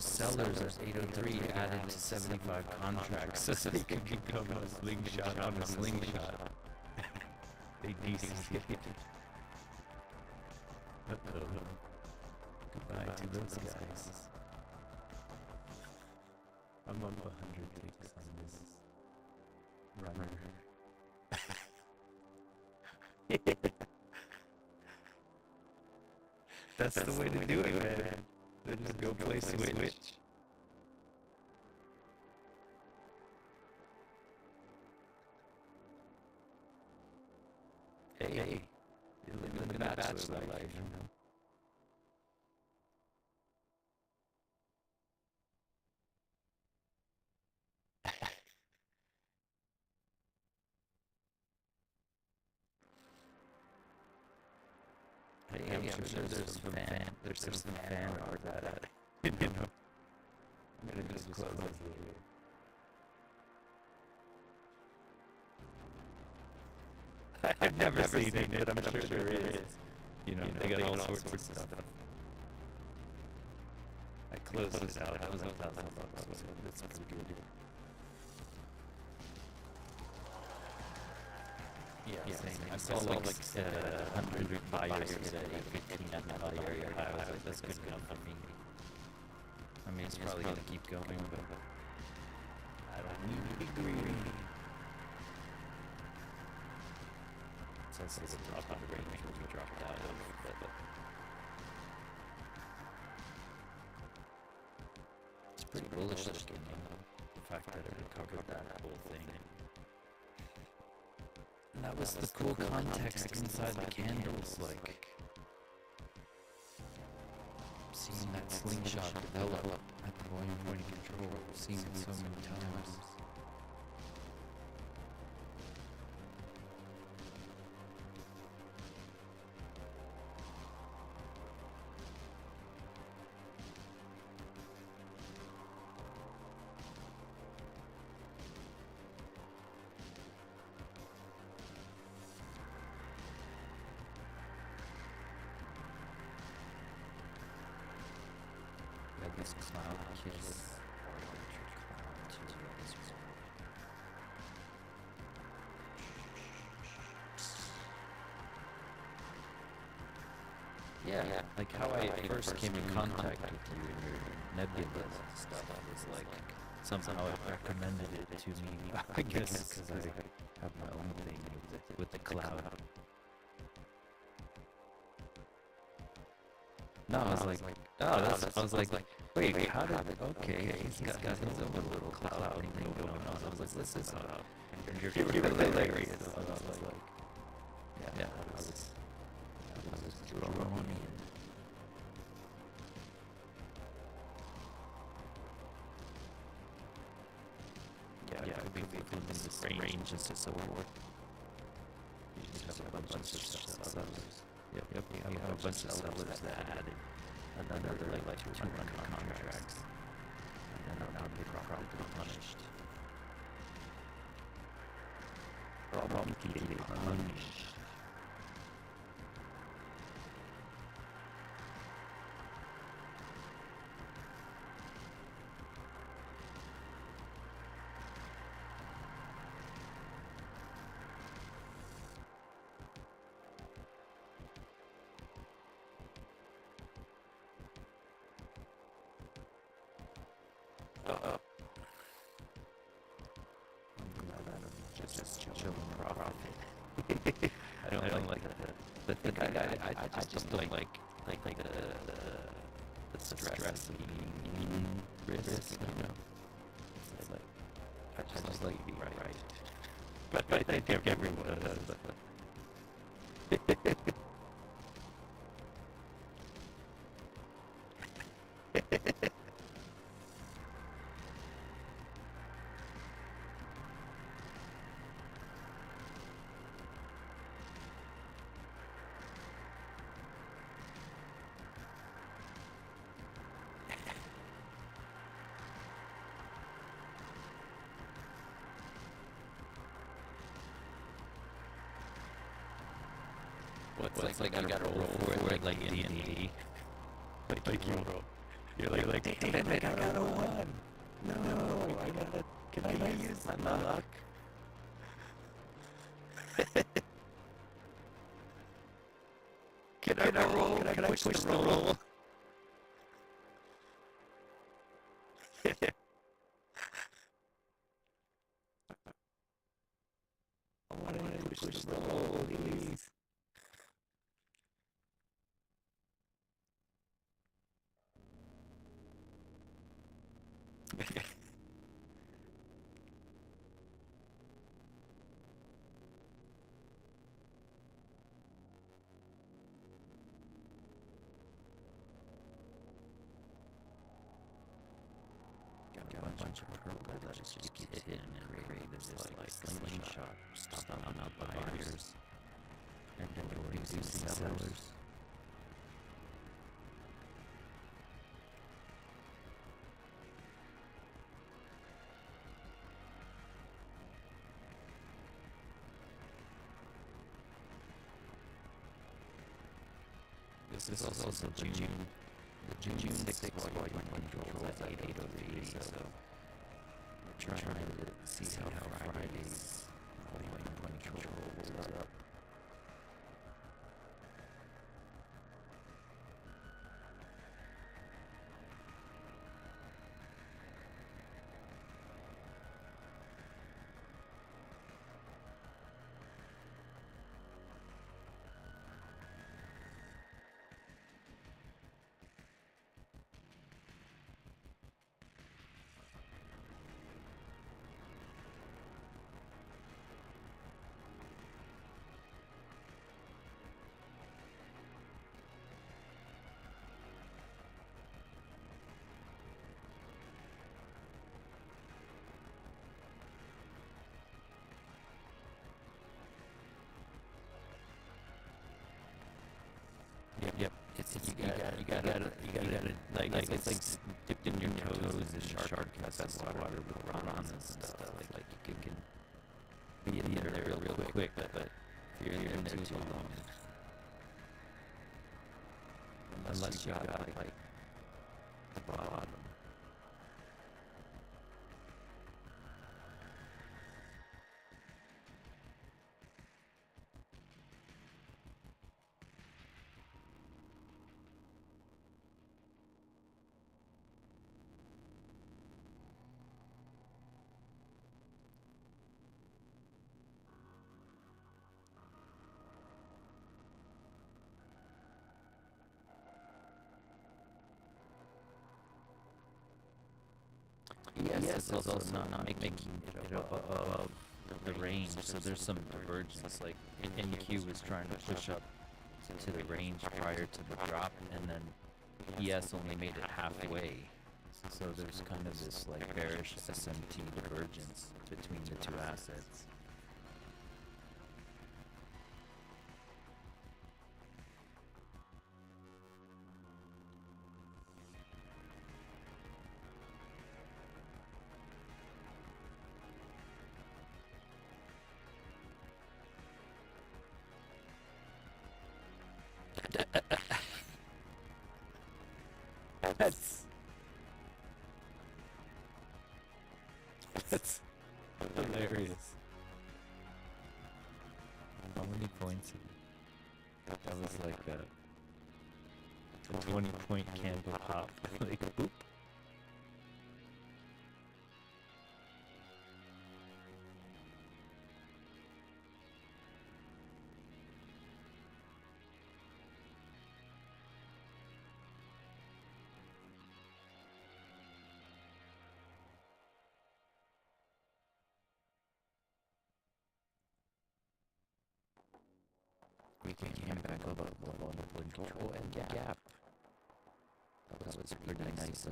those sellers at 803 added to 75 contracts so they could become a slingshot on a slingshot. They DCC'd. Goodbye to those guys. I'm up 100 ticks on this runner. That's the way to do it, man. Then just go play Switch. Hey, you're living the bachelor life, you know? Hey, I'm sure there's some fan art that, you know, I'm gonna just close this here. I've never seen it, but I'm sure there is. You know, they got all sorts of stuff. I closed this out. That was $1,000, so that's pretty good. Yeah, same. I saw like 100 buyers at 815 at the buy area high. I was like, that's good enough for me. I mean, it's probably gonna keep going, but I don't need to be greedy. Since it's a drop on the range, we dropped out of it, but it's pretty bullish looking, you know, the fact that it recovered that whole thing. And that was the cool context inside the candles, like seeing that slingshot develop at the volume point of control, seeing it so many times. This cloud kiss. Yeah, like how I first came in contact with you and your nebula stuff was like somehow it recommended it to me. I guess because I have my own thing with the cloud. No, I was like, I was like, wait, how did, okay, he's got his own little cloud thing going on. I was like, this is you're hilarious. I was like, yeah, I was drawn in. Yeah, it could be within this range and so forth. You just have a bunch of sellers. Yep, you have a bunch of sellers that added another like 200 contracts, and then now they probably punished. Probably punished. Just chilling profit. I don't like the thing. I just don't like the stress of being risk, you know. It's like I just like being right. But I think everyone does. Well, it's like you gotta roll for it like D&D. Like you roll. You're like, damn it, I got a 1. No, I gotta, can I use my luck? Can I roll? Can I push the roll? I want to push the roll, please. Got a bunch of purple that just keeps hitting and creating this like slingshot, stopping out buyers and then reducing sellers. This is also the June 6th volume control at 8:03, so we're trying to see how Friday's volume control holds up. Yep. You gotta like it's like dipping your toes in shark water with piranhas and stuff. Like you can be in there real quick, but if you're in there too long, unless you got like the bottom. Yes, it's also not making it above the range, so there's some divergence. Like NQ was trying to push up to the range prior to the drop, and then ES only made it halfway. So there's kind of this like bearish SMT divergence between the two assets. That's hilarious. How many points? That was like a 20-point candle pop. Like, boop. We came back above the multiple control and gap. That was a pretty nice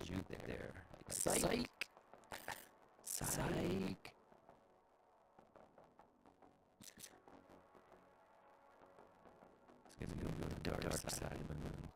juke there. Like, psych! Psych! It's gonna go to the dark side of the moon.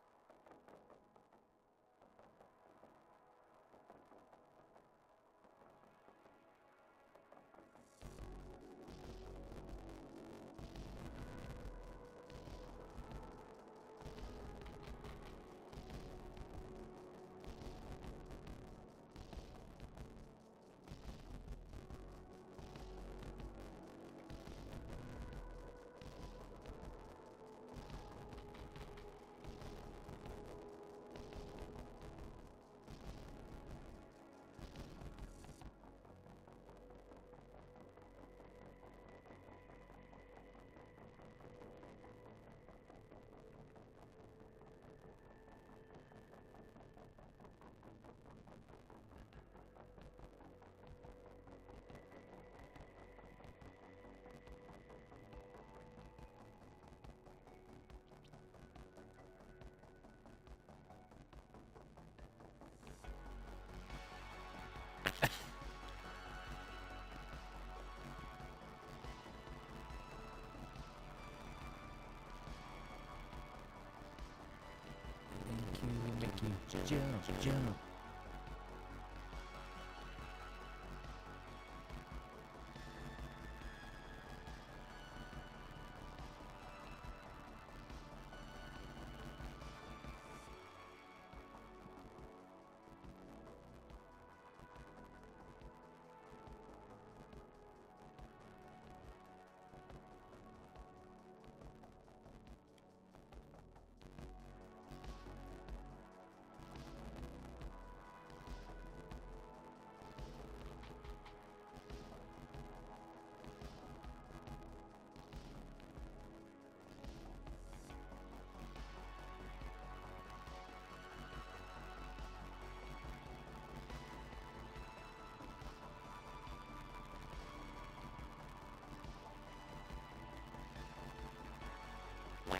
Jump, jump.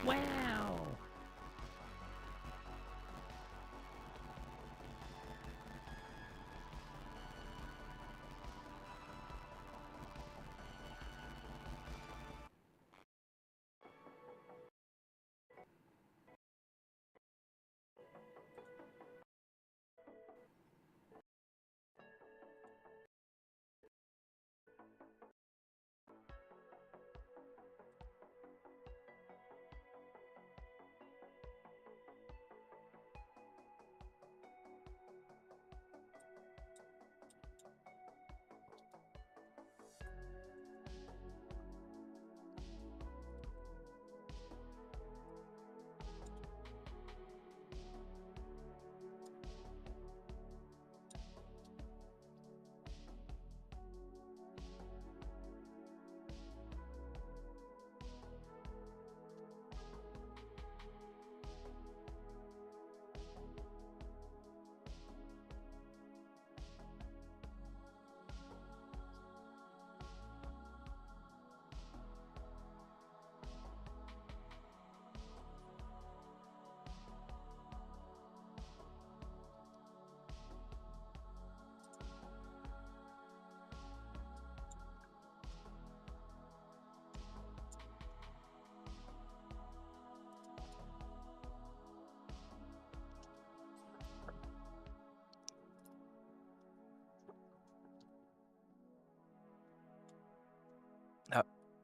Wow.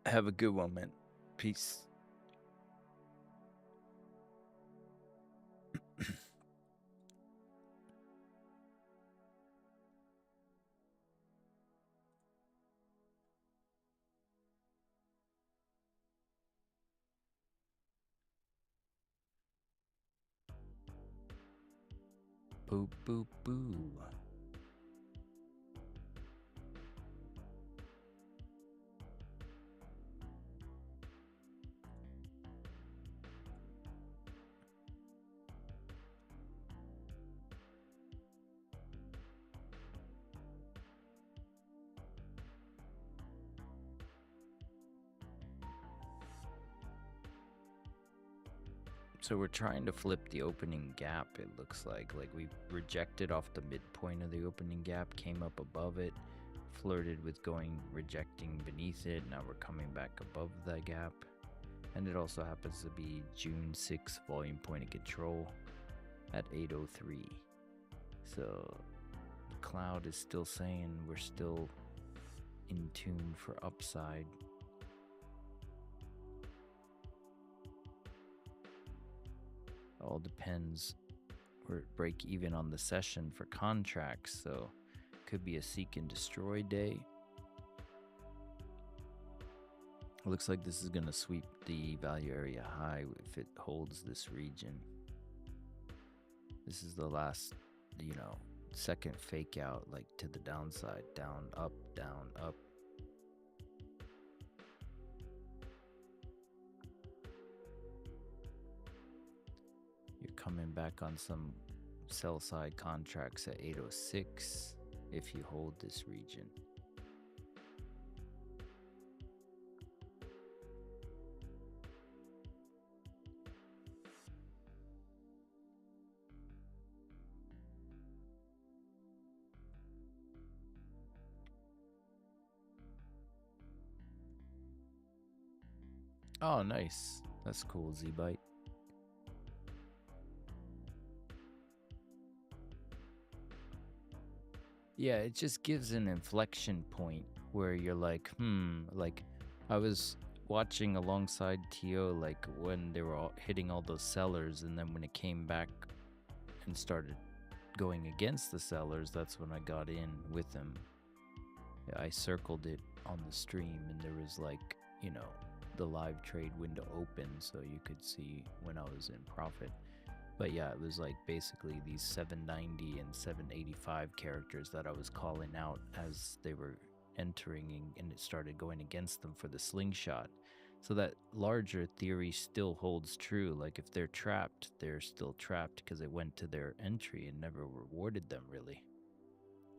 Have a good one, man. Peace. Boo, boo, boo. So we're trying to flip the opening gap, it looks like. Like we rejected off the midpoint of the opening gap, came up above it, flirted with rejecting beneath it. Now we're coming back above the gap. And it also happens to be June 6th volume point of control at 8:03. So the cloud is still saying we're still in tune for upside. All depends. We're at break even on the session for contracts, so could be a seek and destroy day. It looks like this is going to sweep the value area high if it holds this region. This is the last, second fake out, like to the downside. Down, up, down, up. You're coming back on some sell side contracts at 8:06 if you hold this region. Oh, nice. That's cool, Z-Byte. Yeah, it just gives an inflection point where you're like, like I was watching alongside TO, like when they were all hitting all those sellers, and then when it came back and started going against the sellers, that's when I got in with them. Yeah, I circled it on the stream, and there was like, you know, the live trade window open, so you could see when I was in profit. But yeah, it was like basically these 790 and 785 characters that I was calling out as they were entering, and it started going against them for the slingshot. So that larger theory still holds true. Like if they're trapped, they're still trapped because it went to their entry and never rewarded them really.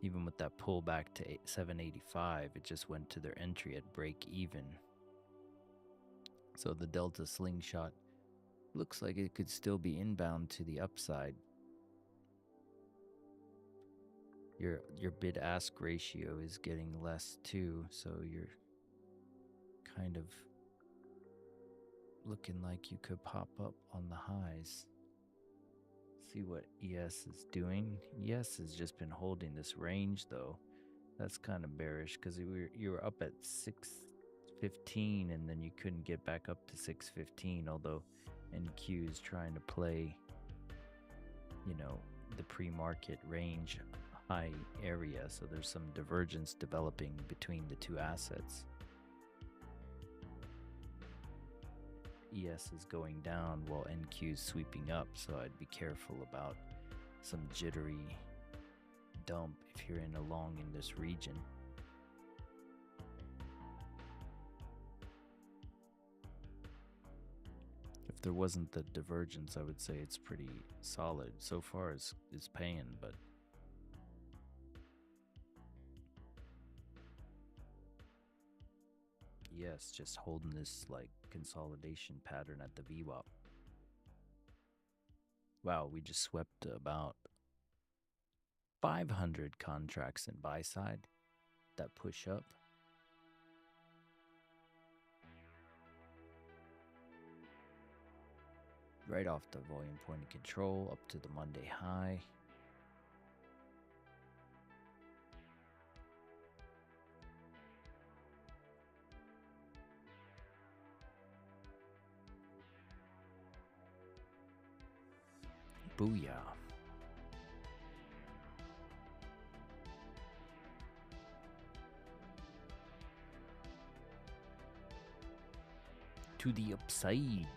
Even with that pullback to 785, it just went to their entry at break even. So the Delta slingshot looks like it could still be inbound to the upside. Your bid-ask ratio is getting less too, so you're kind of looking like you could pop up on the highs. See what ES is doing. ES has just been holding this range though. That's kind of bearish because you were up at 615 and then you couldn't get back up to 615, although NQ is trying to play, you know, the pre-market range high area, so there's some divergence developing between the two assets. ES is going down while NQ is sweeping up, so I'd be careful about some jittery dump if you're in a long in this region. If there wasn't the divergence, I would say it's pretty solid. So far it's paying, but yes, just holding this like consolidation pattern at the VWAP. Wow, we just swept about 500 contracts in buy side. That push up. Right off the volume point of control up to the Monday high. Booyah. To the upside.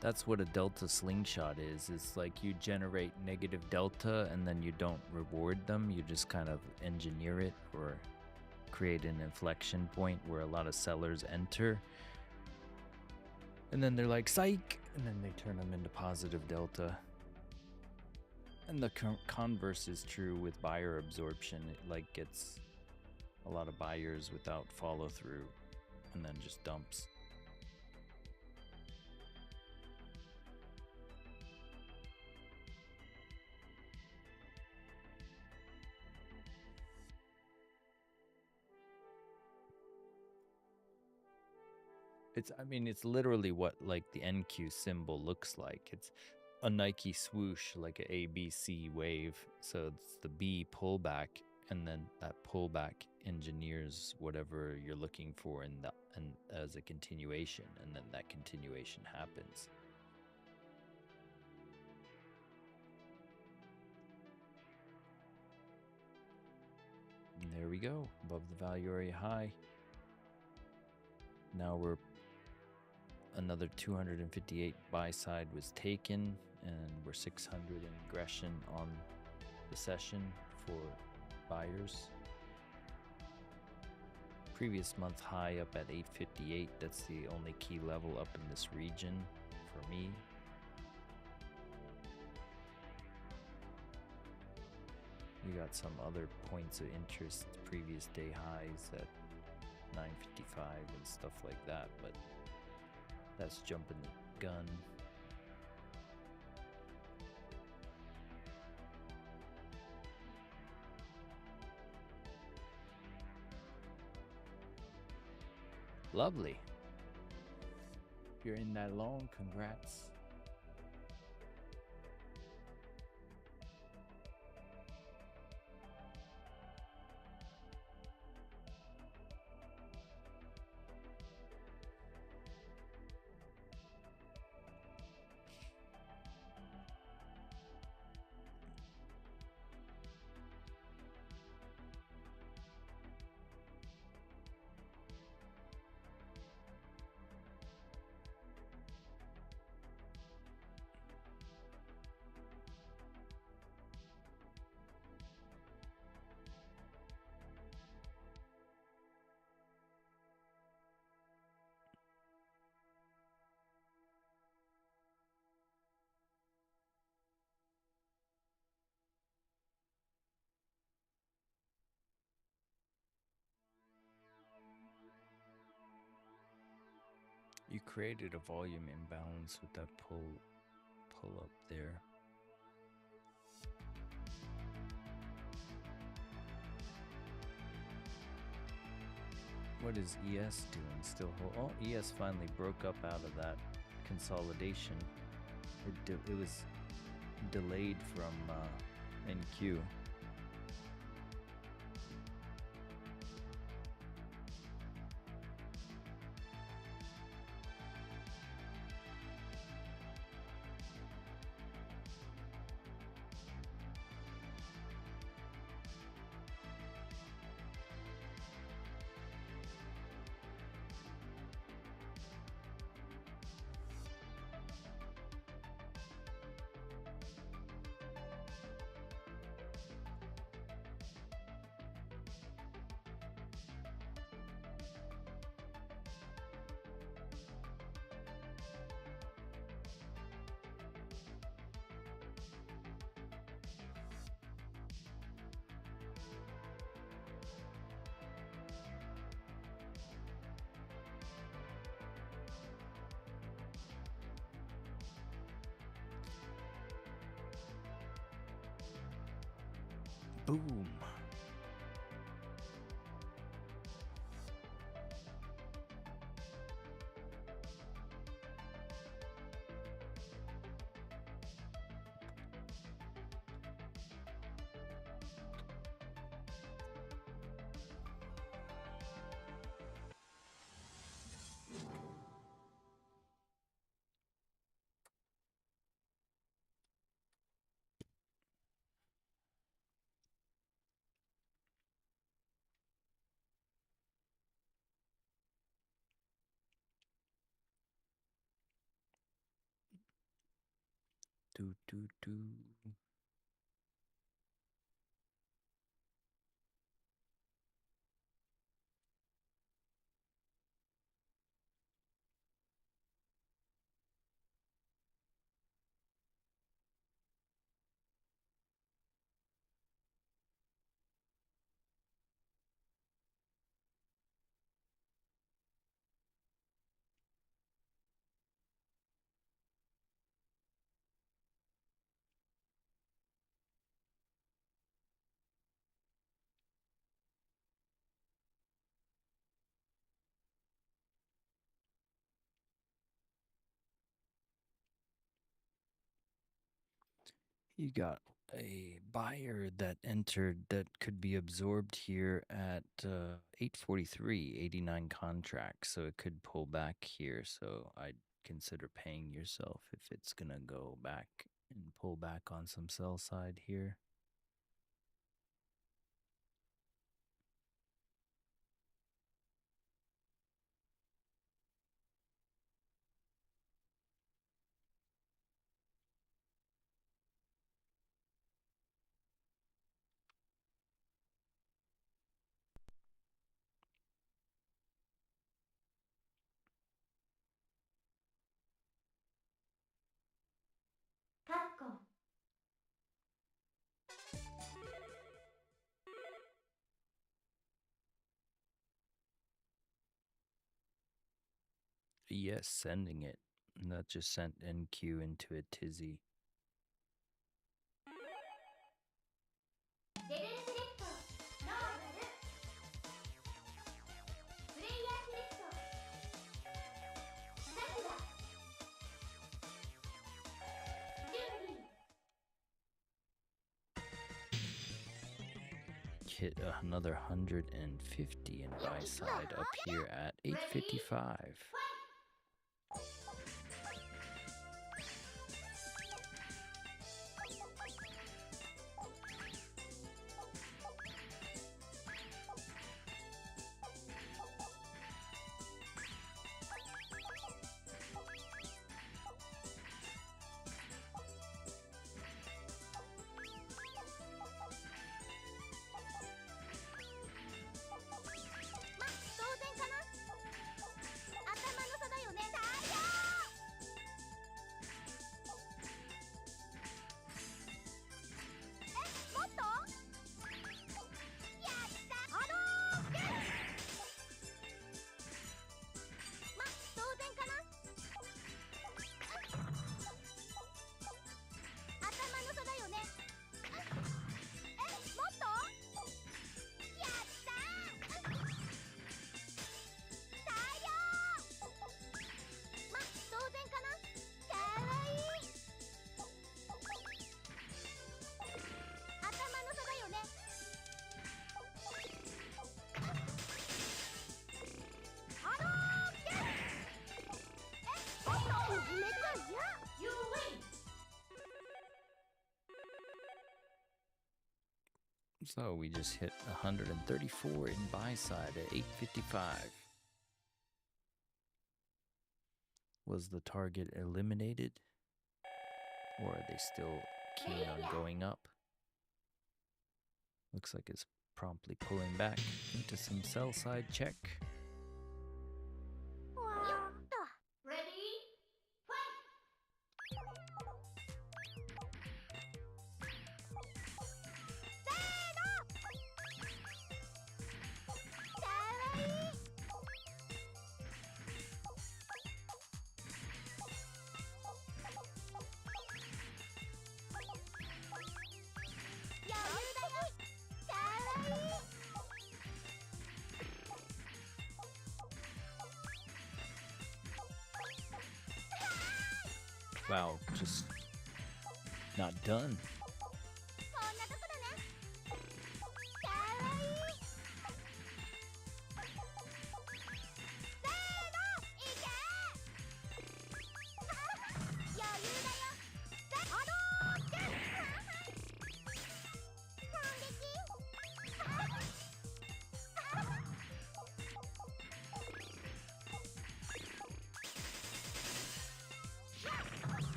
That's what a delta slingshot is. It's like you generate negative delta and then you don't reward them. You just kind of engineer it or create an inflection point where a lot of sellers enter. And then they're like, psych! And then they turn them into positive delta. And the converse is true with buyer absorption. It like gets a lot of buyers without follow through and then just dumps. It's literally what like the NQ symbol looks like. It's a Nike swoosh, like an ABC wave. So it's the B pullback, and then that pullback engineers whatever you're looking for and as a continuation, and then that continuation happens. And there we go, above the value area high. Now another 258 buy side was taken, and we're 600 in aggression on the session for buyers. Previous month high up at 858. That's the only key level up in this region for me. You got some other points of interest, previous day highs at 955 and stuff like that, but that's jumping the gun. Lovely. If you're in that long, congrats. You created a volume imbalance with that pull up there. What is ES doing? Still hold? Oh, ES finally broke up out of that consolidation. It was delayed from NQ. Boom. Do do do. You got a buyer that entered that could be absorbed here at 843, 89 contracts. So it could pull back here. So I'd consider paying yourself if it's going to go back and pull back on some sell side here. ES sending it. And that just sent NQ into a tizzy. Hit another 150 in buy side up here at 855. So we just hit 134 in buy side at 855. Was the target eliminated? Or are they still keen on going up? Looks like it's promptly pulling back into some sell side check. Wow, just not done.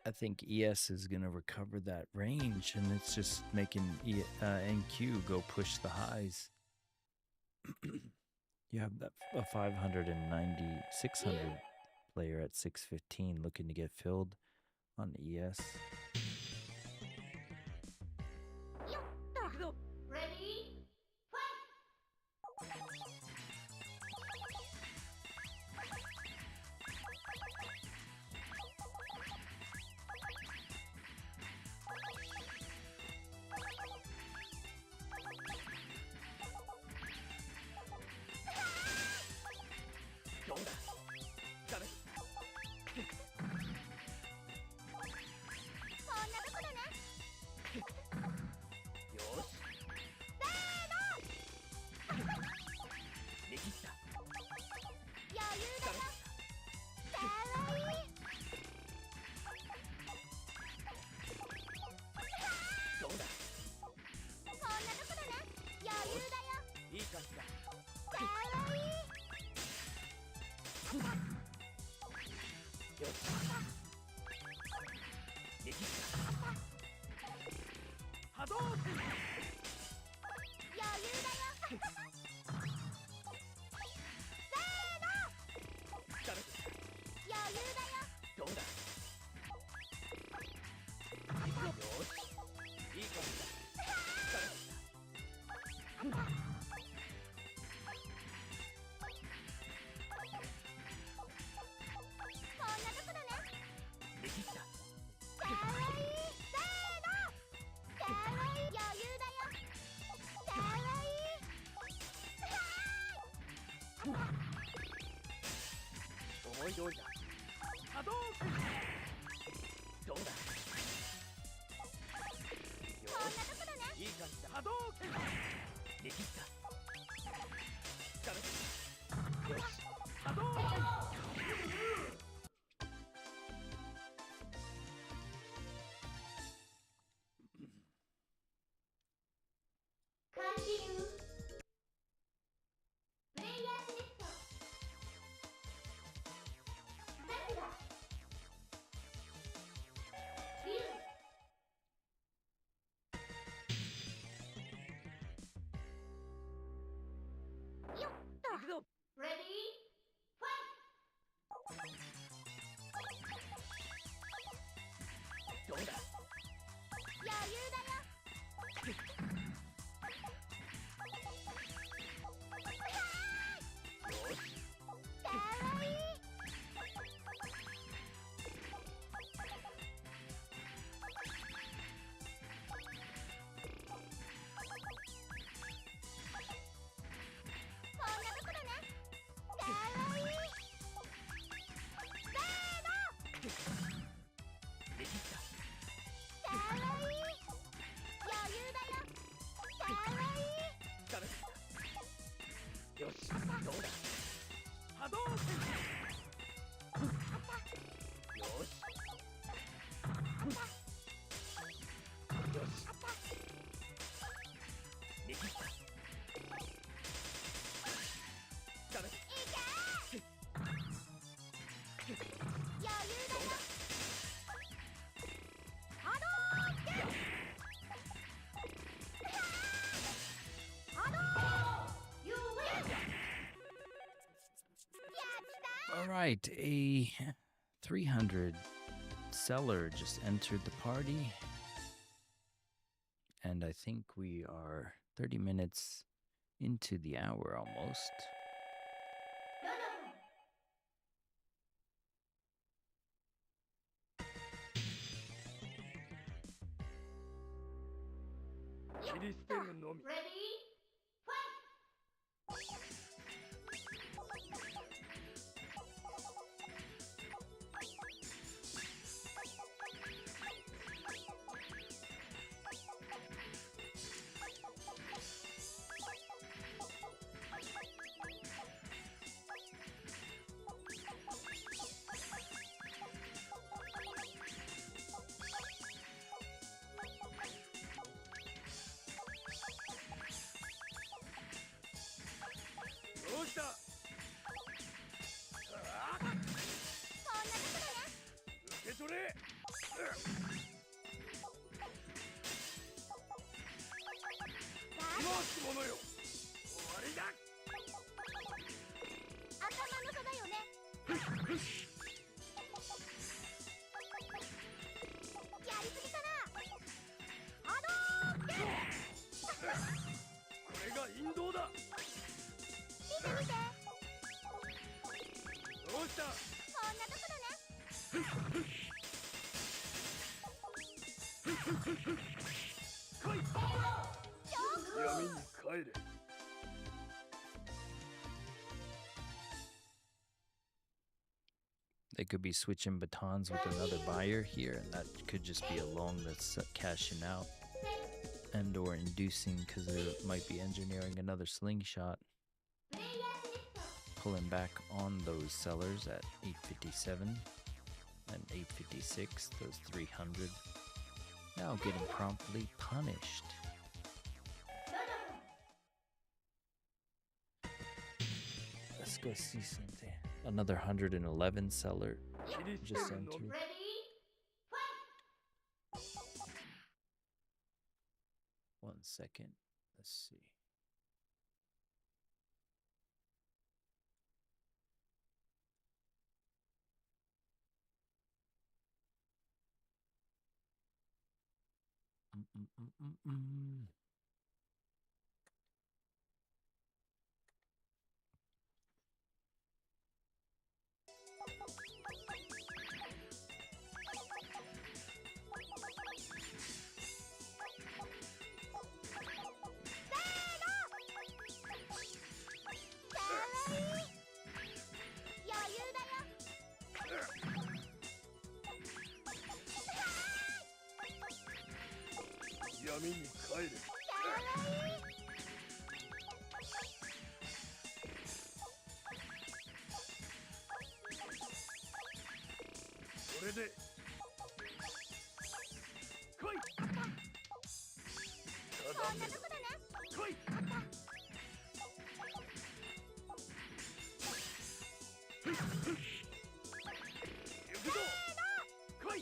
I think ES is going to recover that range, and it's just making NQ go push the highs. You have that a 590, 600 player at 615 looking to get filled on ES. どうだ波動拳どうだこんなところね。いい感じだ波動拳握った疲れよし波動カンティニュー。プレイヤーセレクト。さくら。ビュー。よっと。行くぞレディーファイどうだト。余裕だよ。よしかわいい。こんなところね。かわいい。せーの。握ったかわいい。余裕だよ。かわいい。疲れたよしどうだ波動拳よしよし握った疲れいけ。余裕だよ。波動拳。波動。You win. やった。 All right, a 300 seller just entered the party. And I think we are 30 minutes into the hour almost. 切り捨てるのみ Ready? Fight! どうしたああこんなところね。受け取れよし者よ終わりだ頭の差だよね。やりすぎかな。波動拳。これが引導だ見て見て。どうしたこんなところね。来い闇に帰れ They could be switching batons with another buyer here, and that could just be a long that's cashing out and or inducing because they might be engineering another slingshot, pulling back on those sellers at 857 and 856, those 300, now getting promptly punished. Let's go see something. Another 111 seller 切り捨 just てるのみ entered. Ready? Fight! One second. Let's see. Mm. 闇に帰れ。これで来い。こんなとこだね。来い。行くぞ。来い。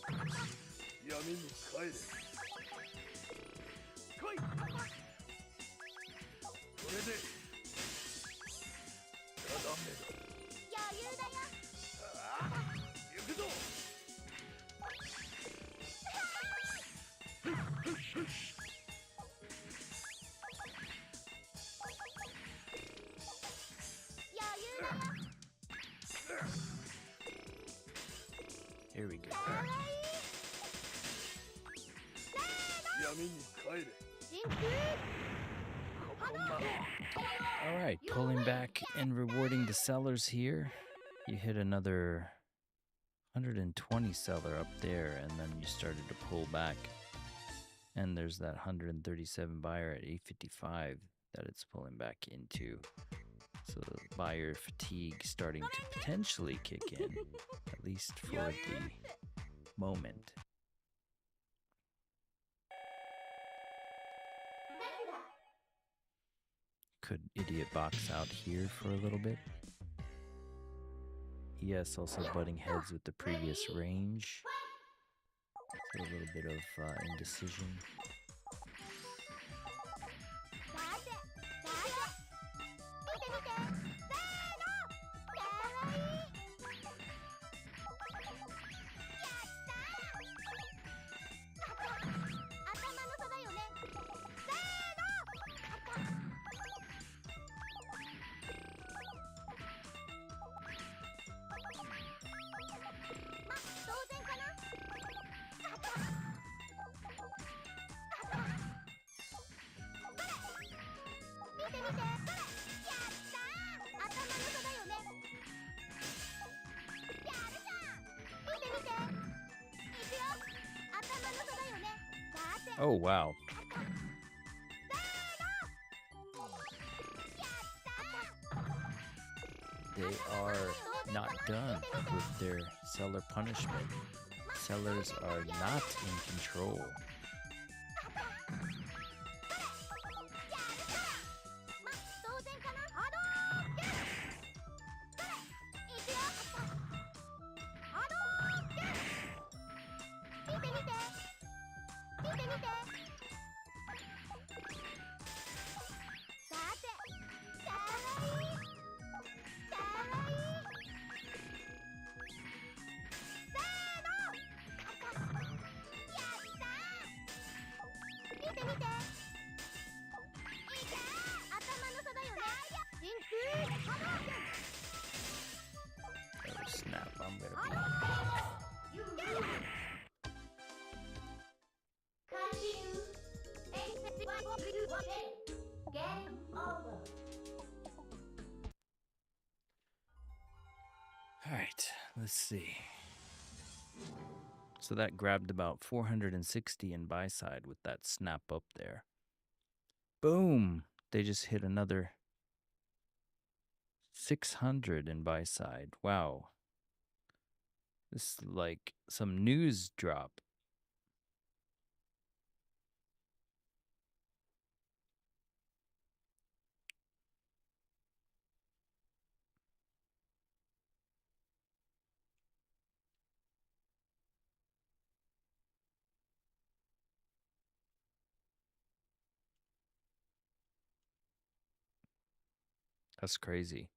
闇に帰れ。来い。これでダメだ。余裕だよ。行くぞ。余裕だよ。 Here we go. 闇に帰れ。真空。ここまで。 All right, pulling back and rewarding the sellers here. You hit another 120 seller up there, and then you started to pull back. And there's that 137 buyer at 855 that it's pulling back into. So buyer fatigue starting to potentially kick in, at least for the moment. Could Idiot box out here for a little bit? Yes, also butting heads with the previous range. So a little bit of indecision. 頭のそばよね。 Oh, wow. They are not done with their seller punishment. Sellers are not in control. Oh, snap, I'm gonna be... All right, let's see. So that grabbed about 460 in buy side with that snap up there. Boom! They just hit another 600 in buy side. Wow. This is like some news drop. That's crazy.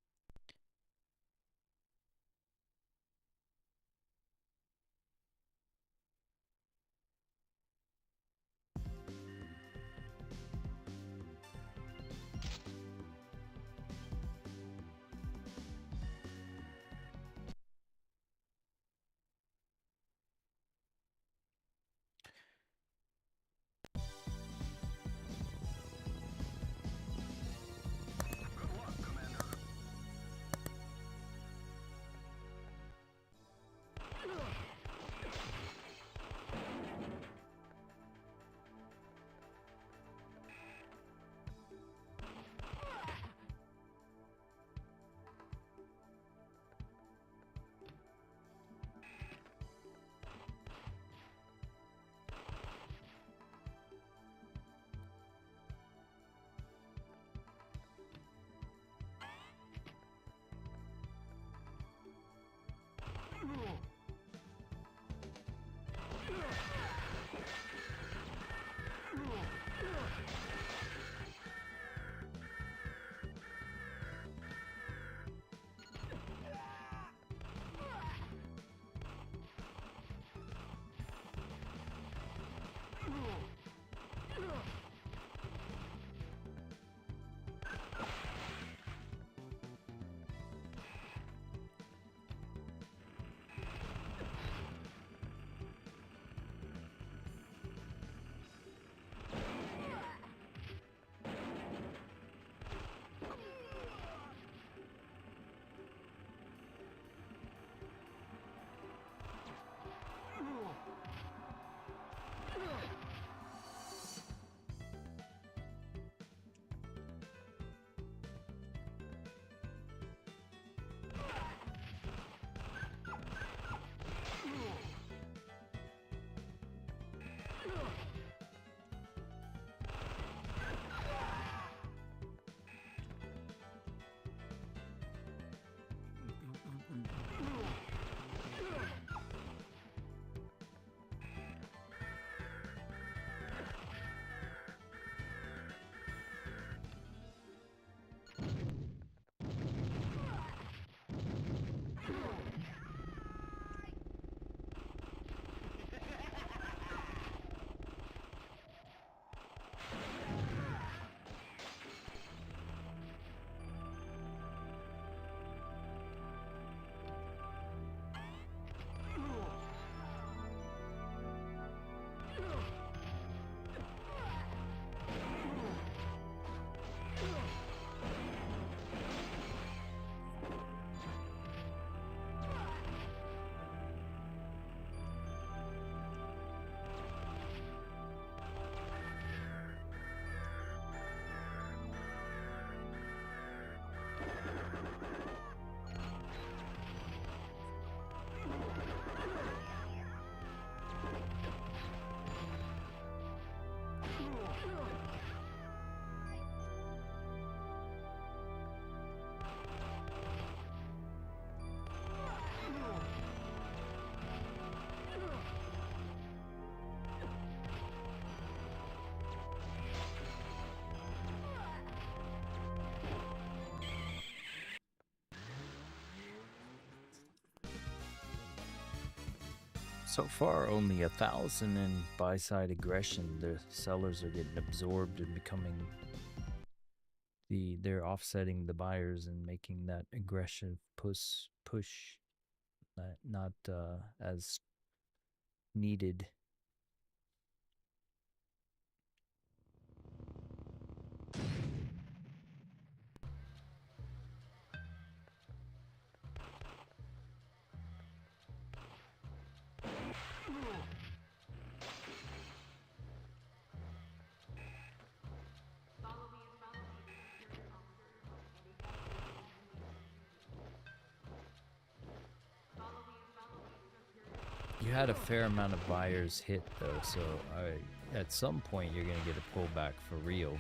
So far, only 1,000 in buy-side aggression. The sellers are getting absorbed and becoming they're offsetting the buyers and making that aggressive push not as needed. You had a fair amount of buyers hit though, so at some point you're gonna get a pullback for real.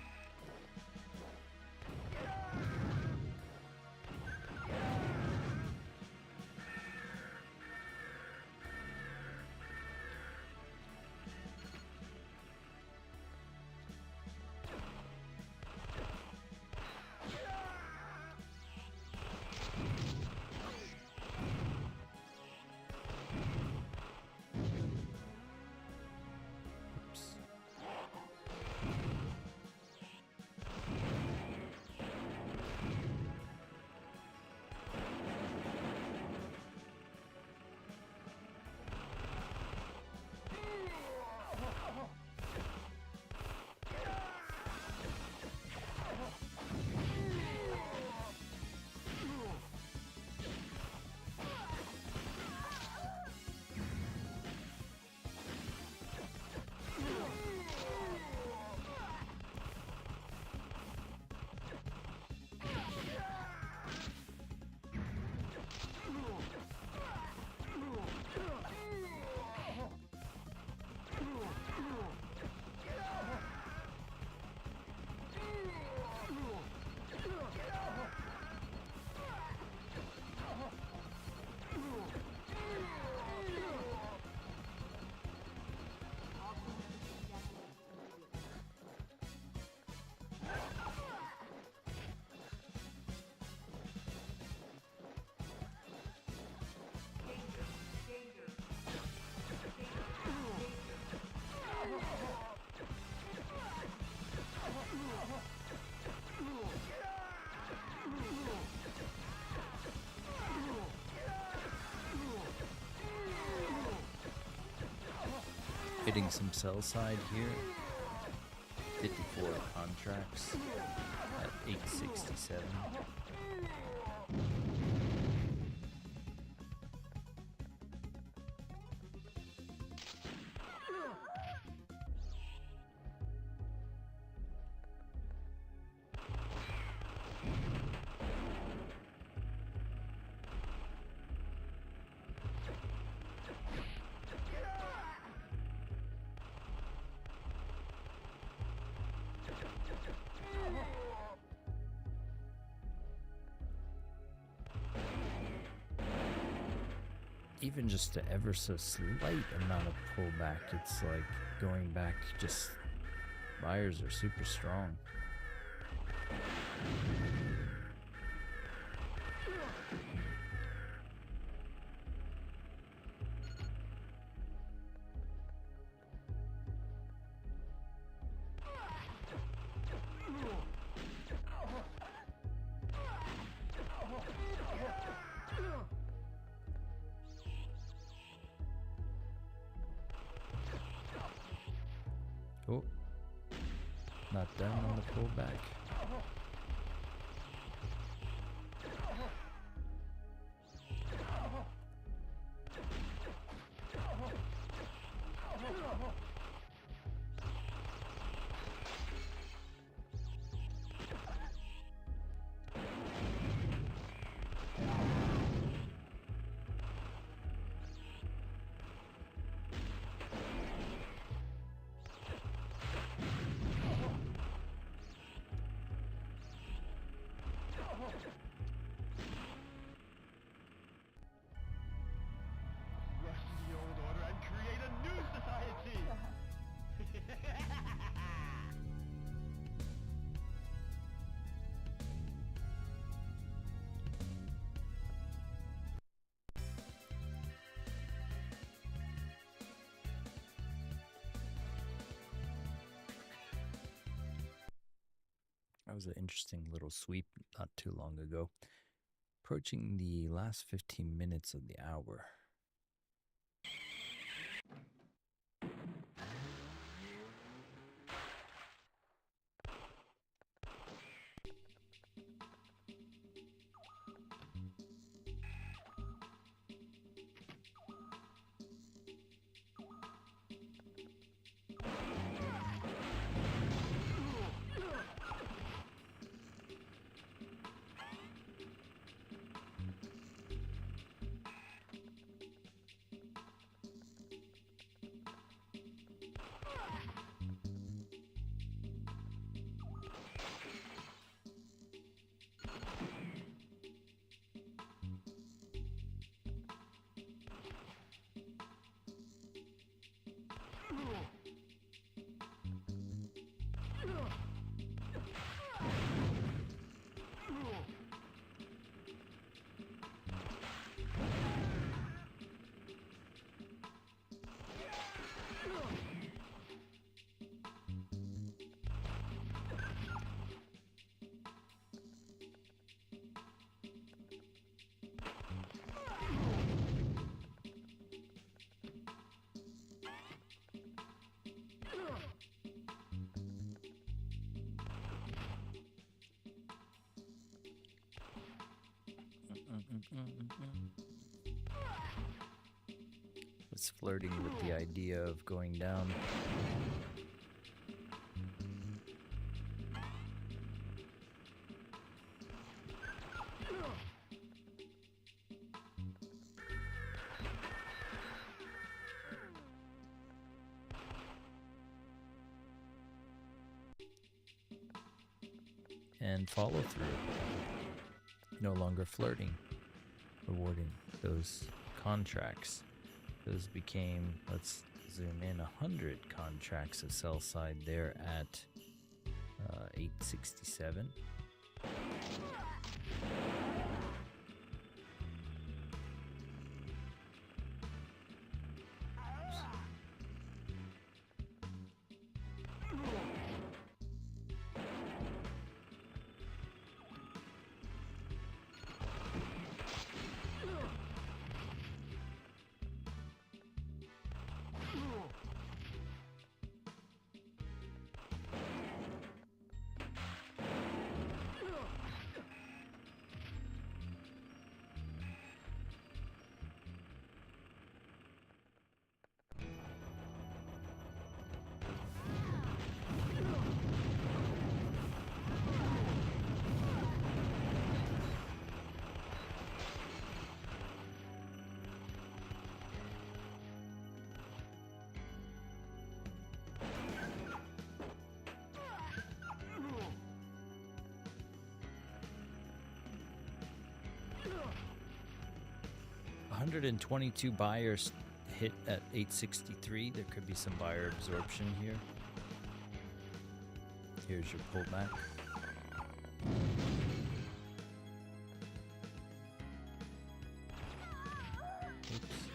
Hitting some sell side here. 54 contracts at 867. Even just an ever so slight amount of pullback, it's like going back, just buyers are super strong. Oh, not done on the pullback. That was an interesting little sweep not too long ago. Approaching the last 15 minutes of the hour. Was flirting with the idea of going down. And follow through. No longer flirting, rewarding those contracts. Those became, let's zoom in, 100 contracts of sell side there at 867. 122 buyers hit at 863. There could be some buyer absorption here. Here's your pullback. Oops.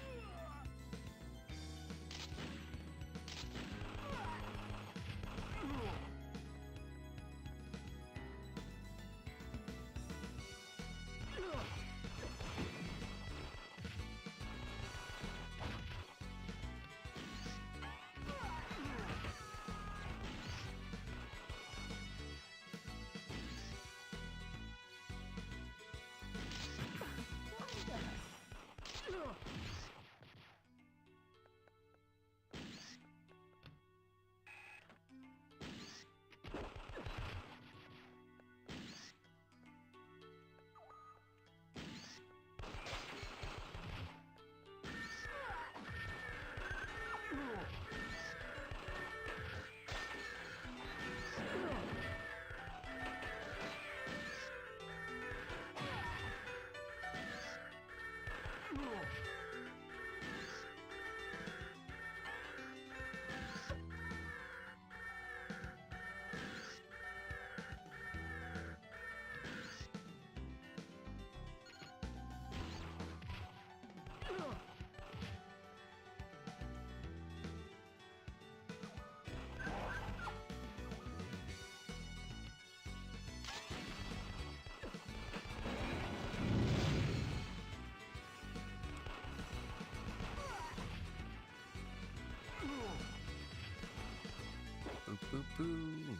Boo boo boo.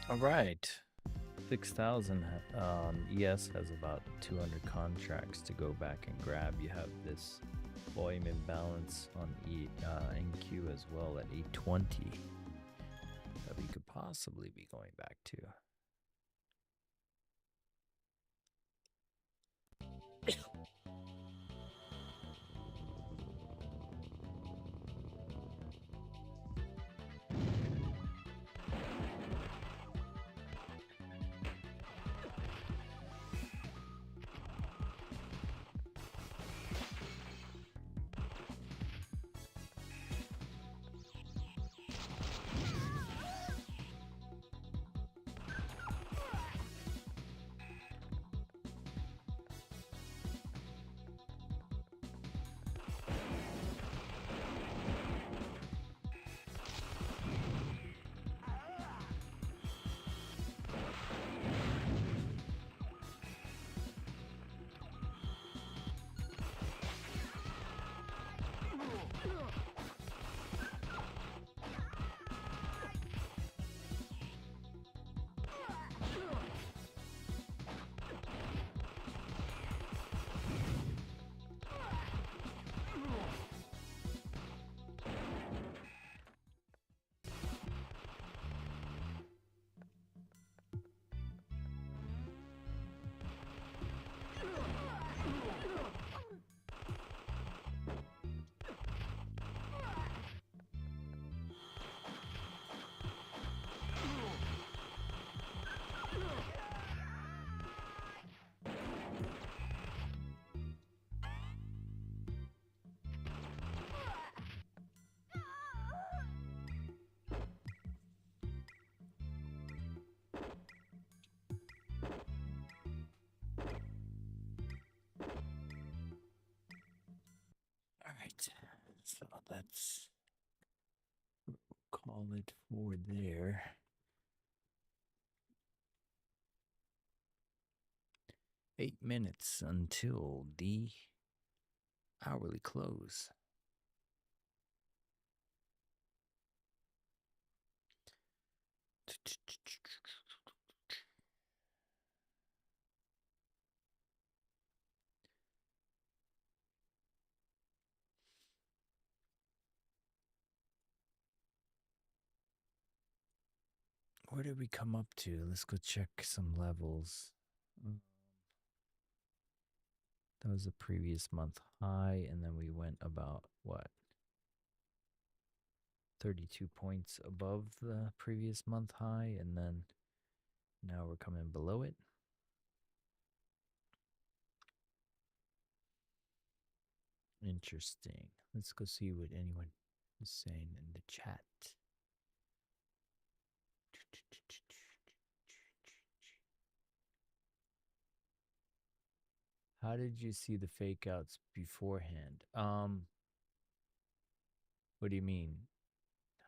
All right. 6,000 ES has about 200 contracts to go back and grab. You have this Volume imbalance on NQ as well at 820 that we could possibly be going back to. Alright, so that's call it for there. 8 minutes until the hourly close. Where did we come up to? Let's go check some levels. That was the previous month high, and then we went about, what, 32 points above the previous month high, and then now we're coming below it. Interesting. Let's go see what anyone is saying in the chat. How did you see the fake outs beforehand? What do you mean?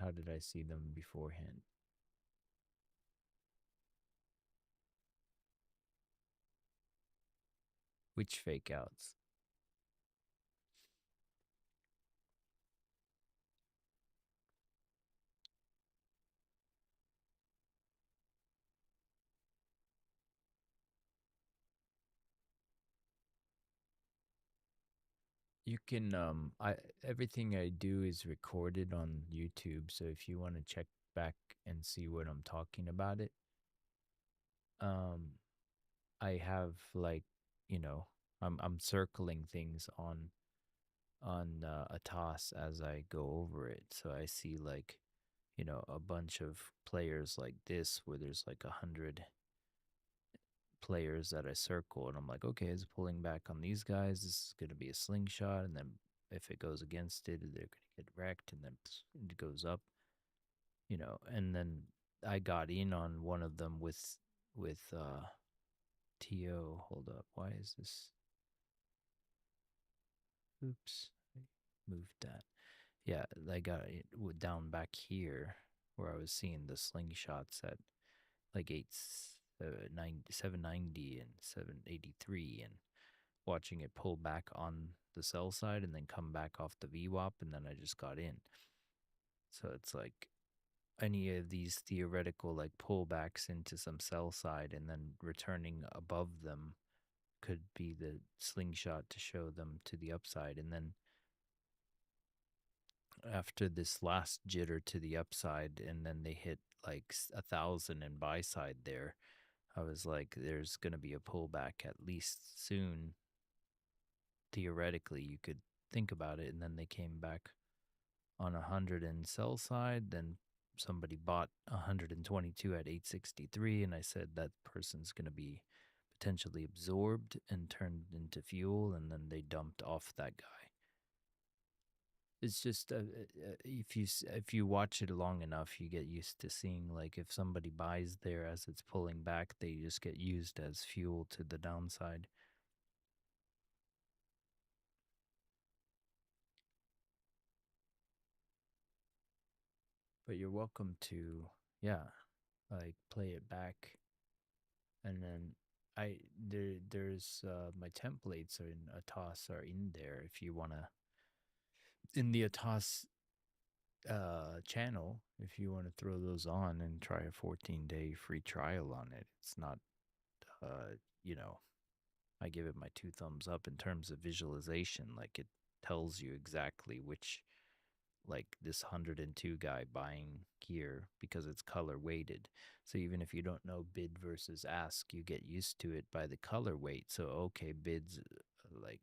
How did I see them beforehand? Which fake outs? You can everything I do is recorded on YouTube, so if you want to check back and see what I'm talking about it, I have, like, you know, I'm circling things on a toss as I go over it. So I see, like, you know, a bunch of players like this where there's like 100 players that I circle, and I'm like, okay, it's pulling back on these guys. This is going to be a slingshot, and then if it goes against it, they're going to get wrecked, and then it goes up, you know. And then I got in on one of them with TO. Hold up, why is this? Oops, I moved that. Yeah, I got it down back here where I was seeing the slingshots at like 790 and 783, and watching it pull back on the sell side and then come back off the VWAP, and then I just got in. So it's like any of these theoretical like pullbacks into some sell side and then returning above them could be the slingshot to show them to the upside. And then after this last jitter to the upside, and then they hit like 1,000 in buy side there. I was like, there's going to be a pullback at least soon. Theoretically, you could think about it, and then they came back on 100 and sell side. Then somebody bought 122 at 863, and I said that person's going to be potentially absorbed and turned into fuel, and then they dumped off that guy. It's just if you watch it long enough, you get used to seeing, like, if somebody buys there as it's pulling back, they just get used as fuel to the downside. But you're welcome to, yeah, like, play it back, and then there's my templates are in ATOS are in there if you wanna, in the ATOS channel, if you want to throw those on and try a 14-day free trial on it. It's not, you know, I give it my 2 thumbs up in terms of visualization. Like, it tells you exactly which, like, this 102 guy buying here because it's color weighted. So even if you don't know bid versus ask, you get used to it by the color weight. So, okay, bids like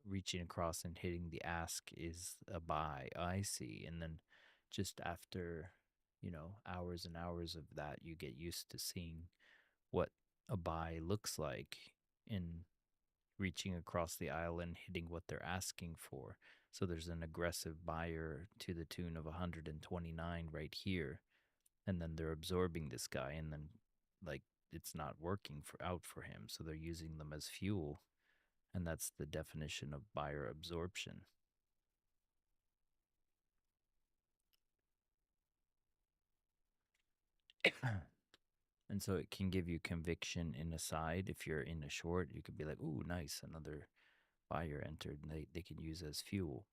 reaching across and hitting the ask is a buy, I see. And then just after, hours and hours of that, you get used to seeing what a buy looks like in reaching across the aisle and hitting what they're asking for. So there's an aggressive buyer to the tune of 129 right here, and then they're absorbing this guy, and then, like, it's not working out for him, so they're using them as fuel, and that's the definition of buyer absorption. And so it can give you conviction in a side. If you're in a short, you could be like, ooh, nice, another buyer entered, and they can use as fuel.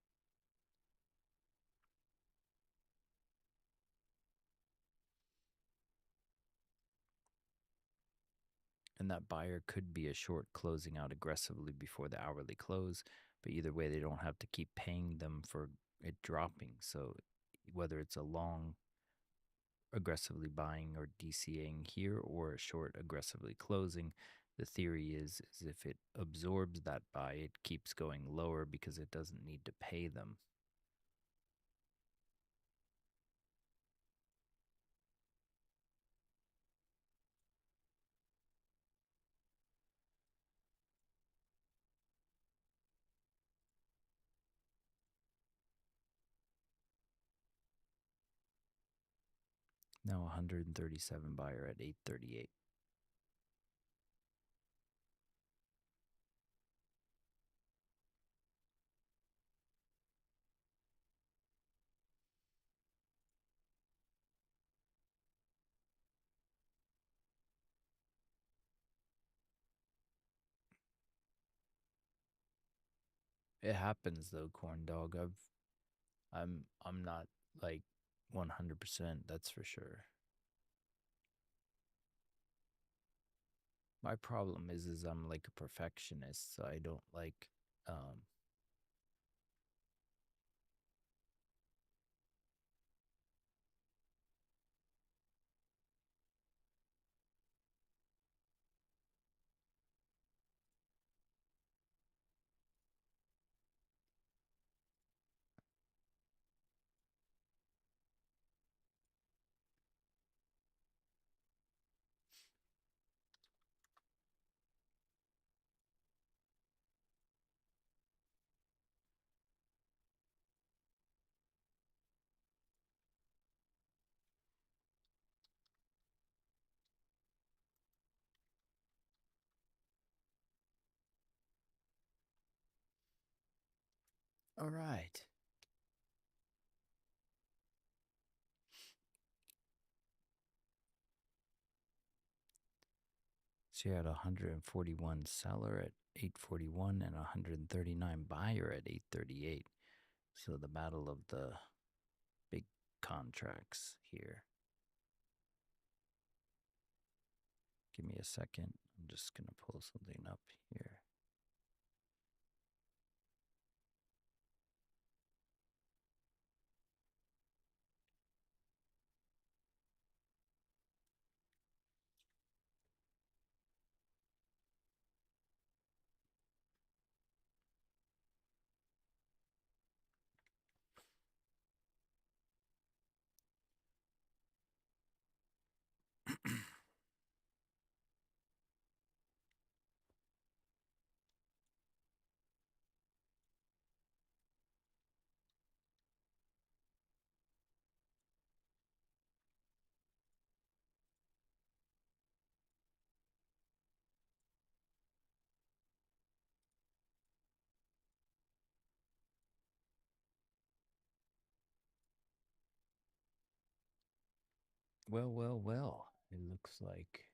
And that buyer could be a short closing out aggressively before the hourly close, but either way, they don't have to keep paying them for it dropping. So whether it's a long aggressively buying or DCAing here, or a short aggressively closing, the theory is if it absorbs that buy, it keeps going lower because it doesn't need to pay them. Now 137 buyer at 838. It happens though, corn dog. I'm not like 100%, that's for sure. My problem is I'm like a perfectionist, so I don't like all right. So you had 141 seller at 841 and 139 buyer at 838. So the battle of the big contracts here. Give me a second. I'm just going to pull something up here. Well, well, well. It looks like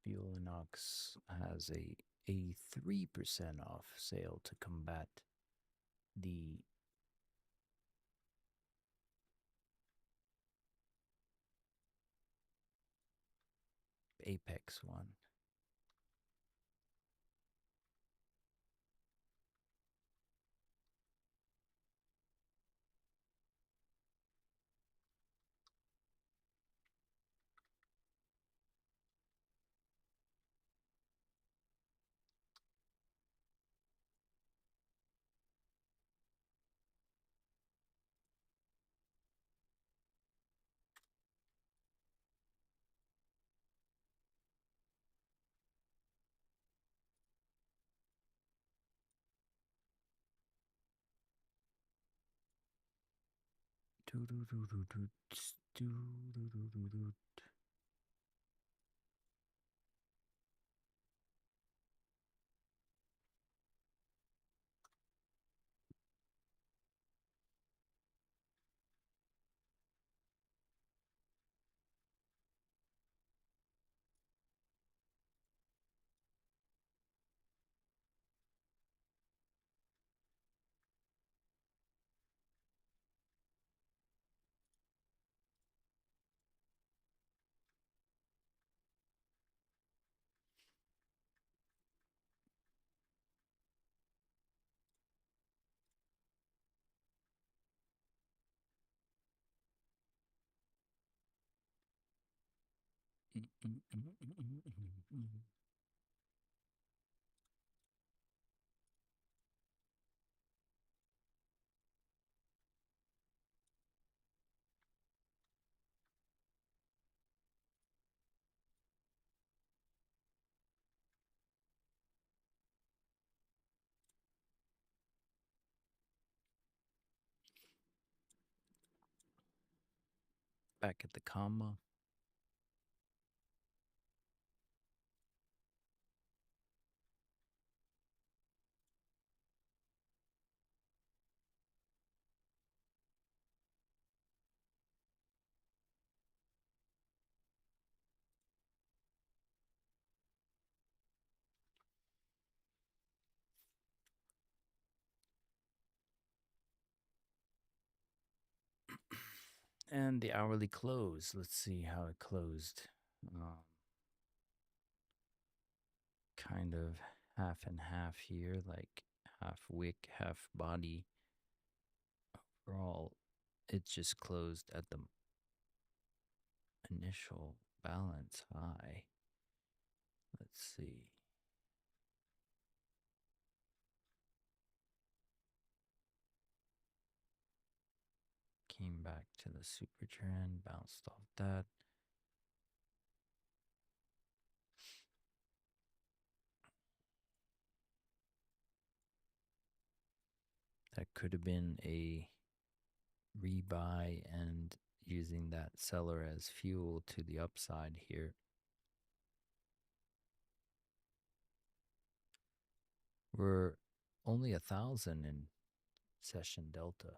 Fuelinox has a 83% off sale to combat the Apex one. Back at the comma. And the hourly close. Let's see how it closed. Kind of half and half here, like half wick, half body. Overall, it just closed at the initial balance high. Let's see. Came back to the super trend, bounced off that. That could have been a rebuy and using that seller as fuel to the upside here. We're only 1,000 in session delta.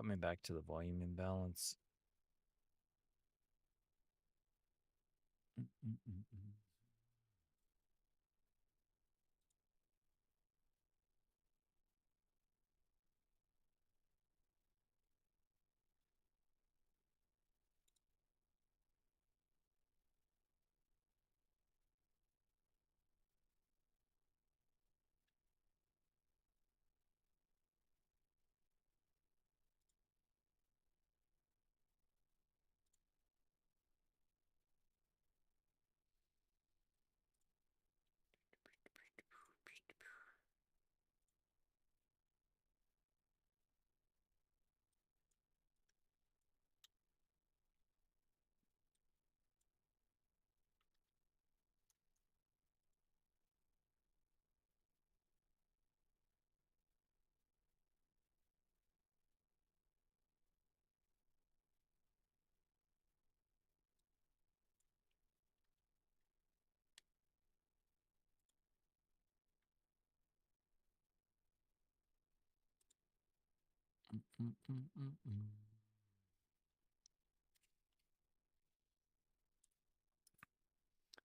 Coming back to the volume imbalance.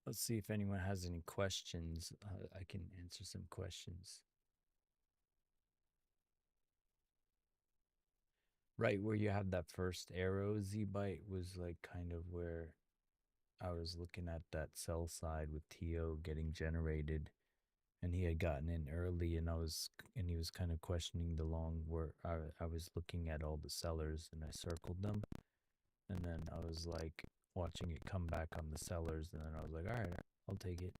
Let's see if anyone has any questions. I can answer some questions. Right where you have that first arrow, Z-Byte was like kind of where I was looking at that sell side with TO getting generated, and he had gotten in early, and he was kind of questioning the long where I was looking at all the sellers and I circled them, and then I was like watching it come back on the sellers, and then I was like, all right, I'll take it.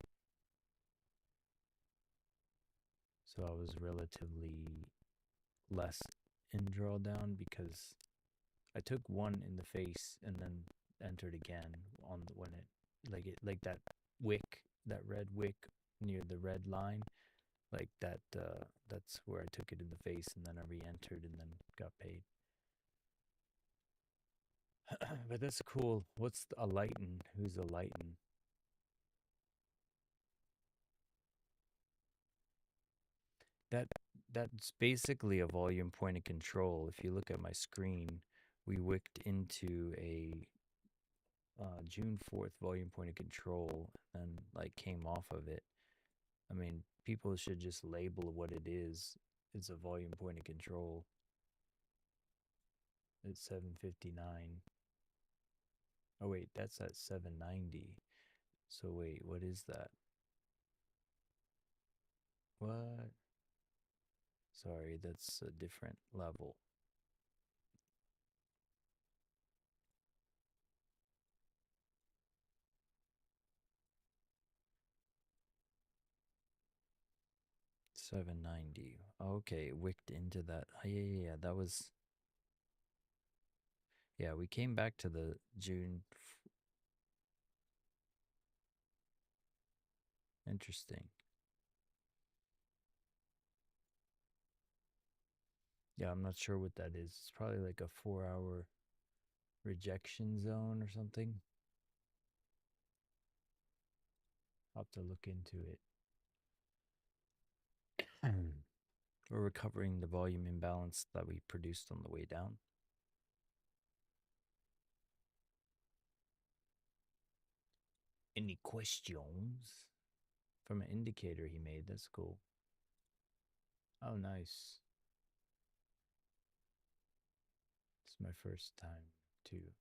So I was relatively less in drawdown because I took one in the face and then entered again on when it like that wick, that red wick near the red line, like that. That's where I took it in the face, and then I re-entered and then got paid. But that's cool. What's a lighten? Who's a lighten? That's basically a volume point of control. If you look at my screen, we wicked into a June 4th volume point of control and like came off of it. I mean, people should just label what it is. It's a volume point of control. It's 759. Oh wait, that's at 790. So wait, what is that? What? Sorry, that's a different level. $790. Okay, wicked into that. Oh, yeah. That was. Yeah, we came back to the June. Interesting. Yeah, I'm not sure what that is. It's probably like a 4-hour rejection zone or something. I'll have to look into it. We're recovering the volume imbalance that we produced on the way down. Any questions? From an indicator he made. That's cool. Oh, nice. It's my first time, too.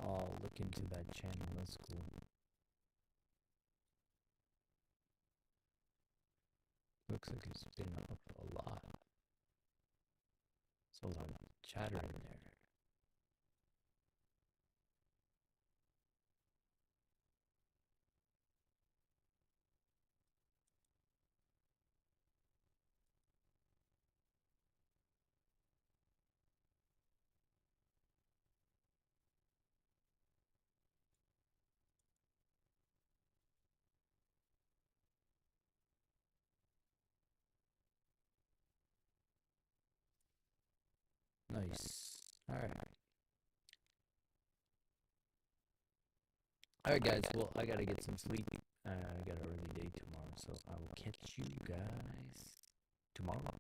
I'll look into that channel. That's cool. Looks like it's been up a lot. There's a lot of chatter in there. Nice. All right. All right, guys. Well, I gotta get some sleep. I got an early day tomorrow, so I will catch you guys tomorrow.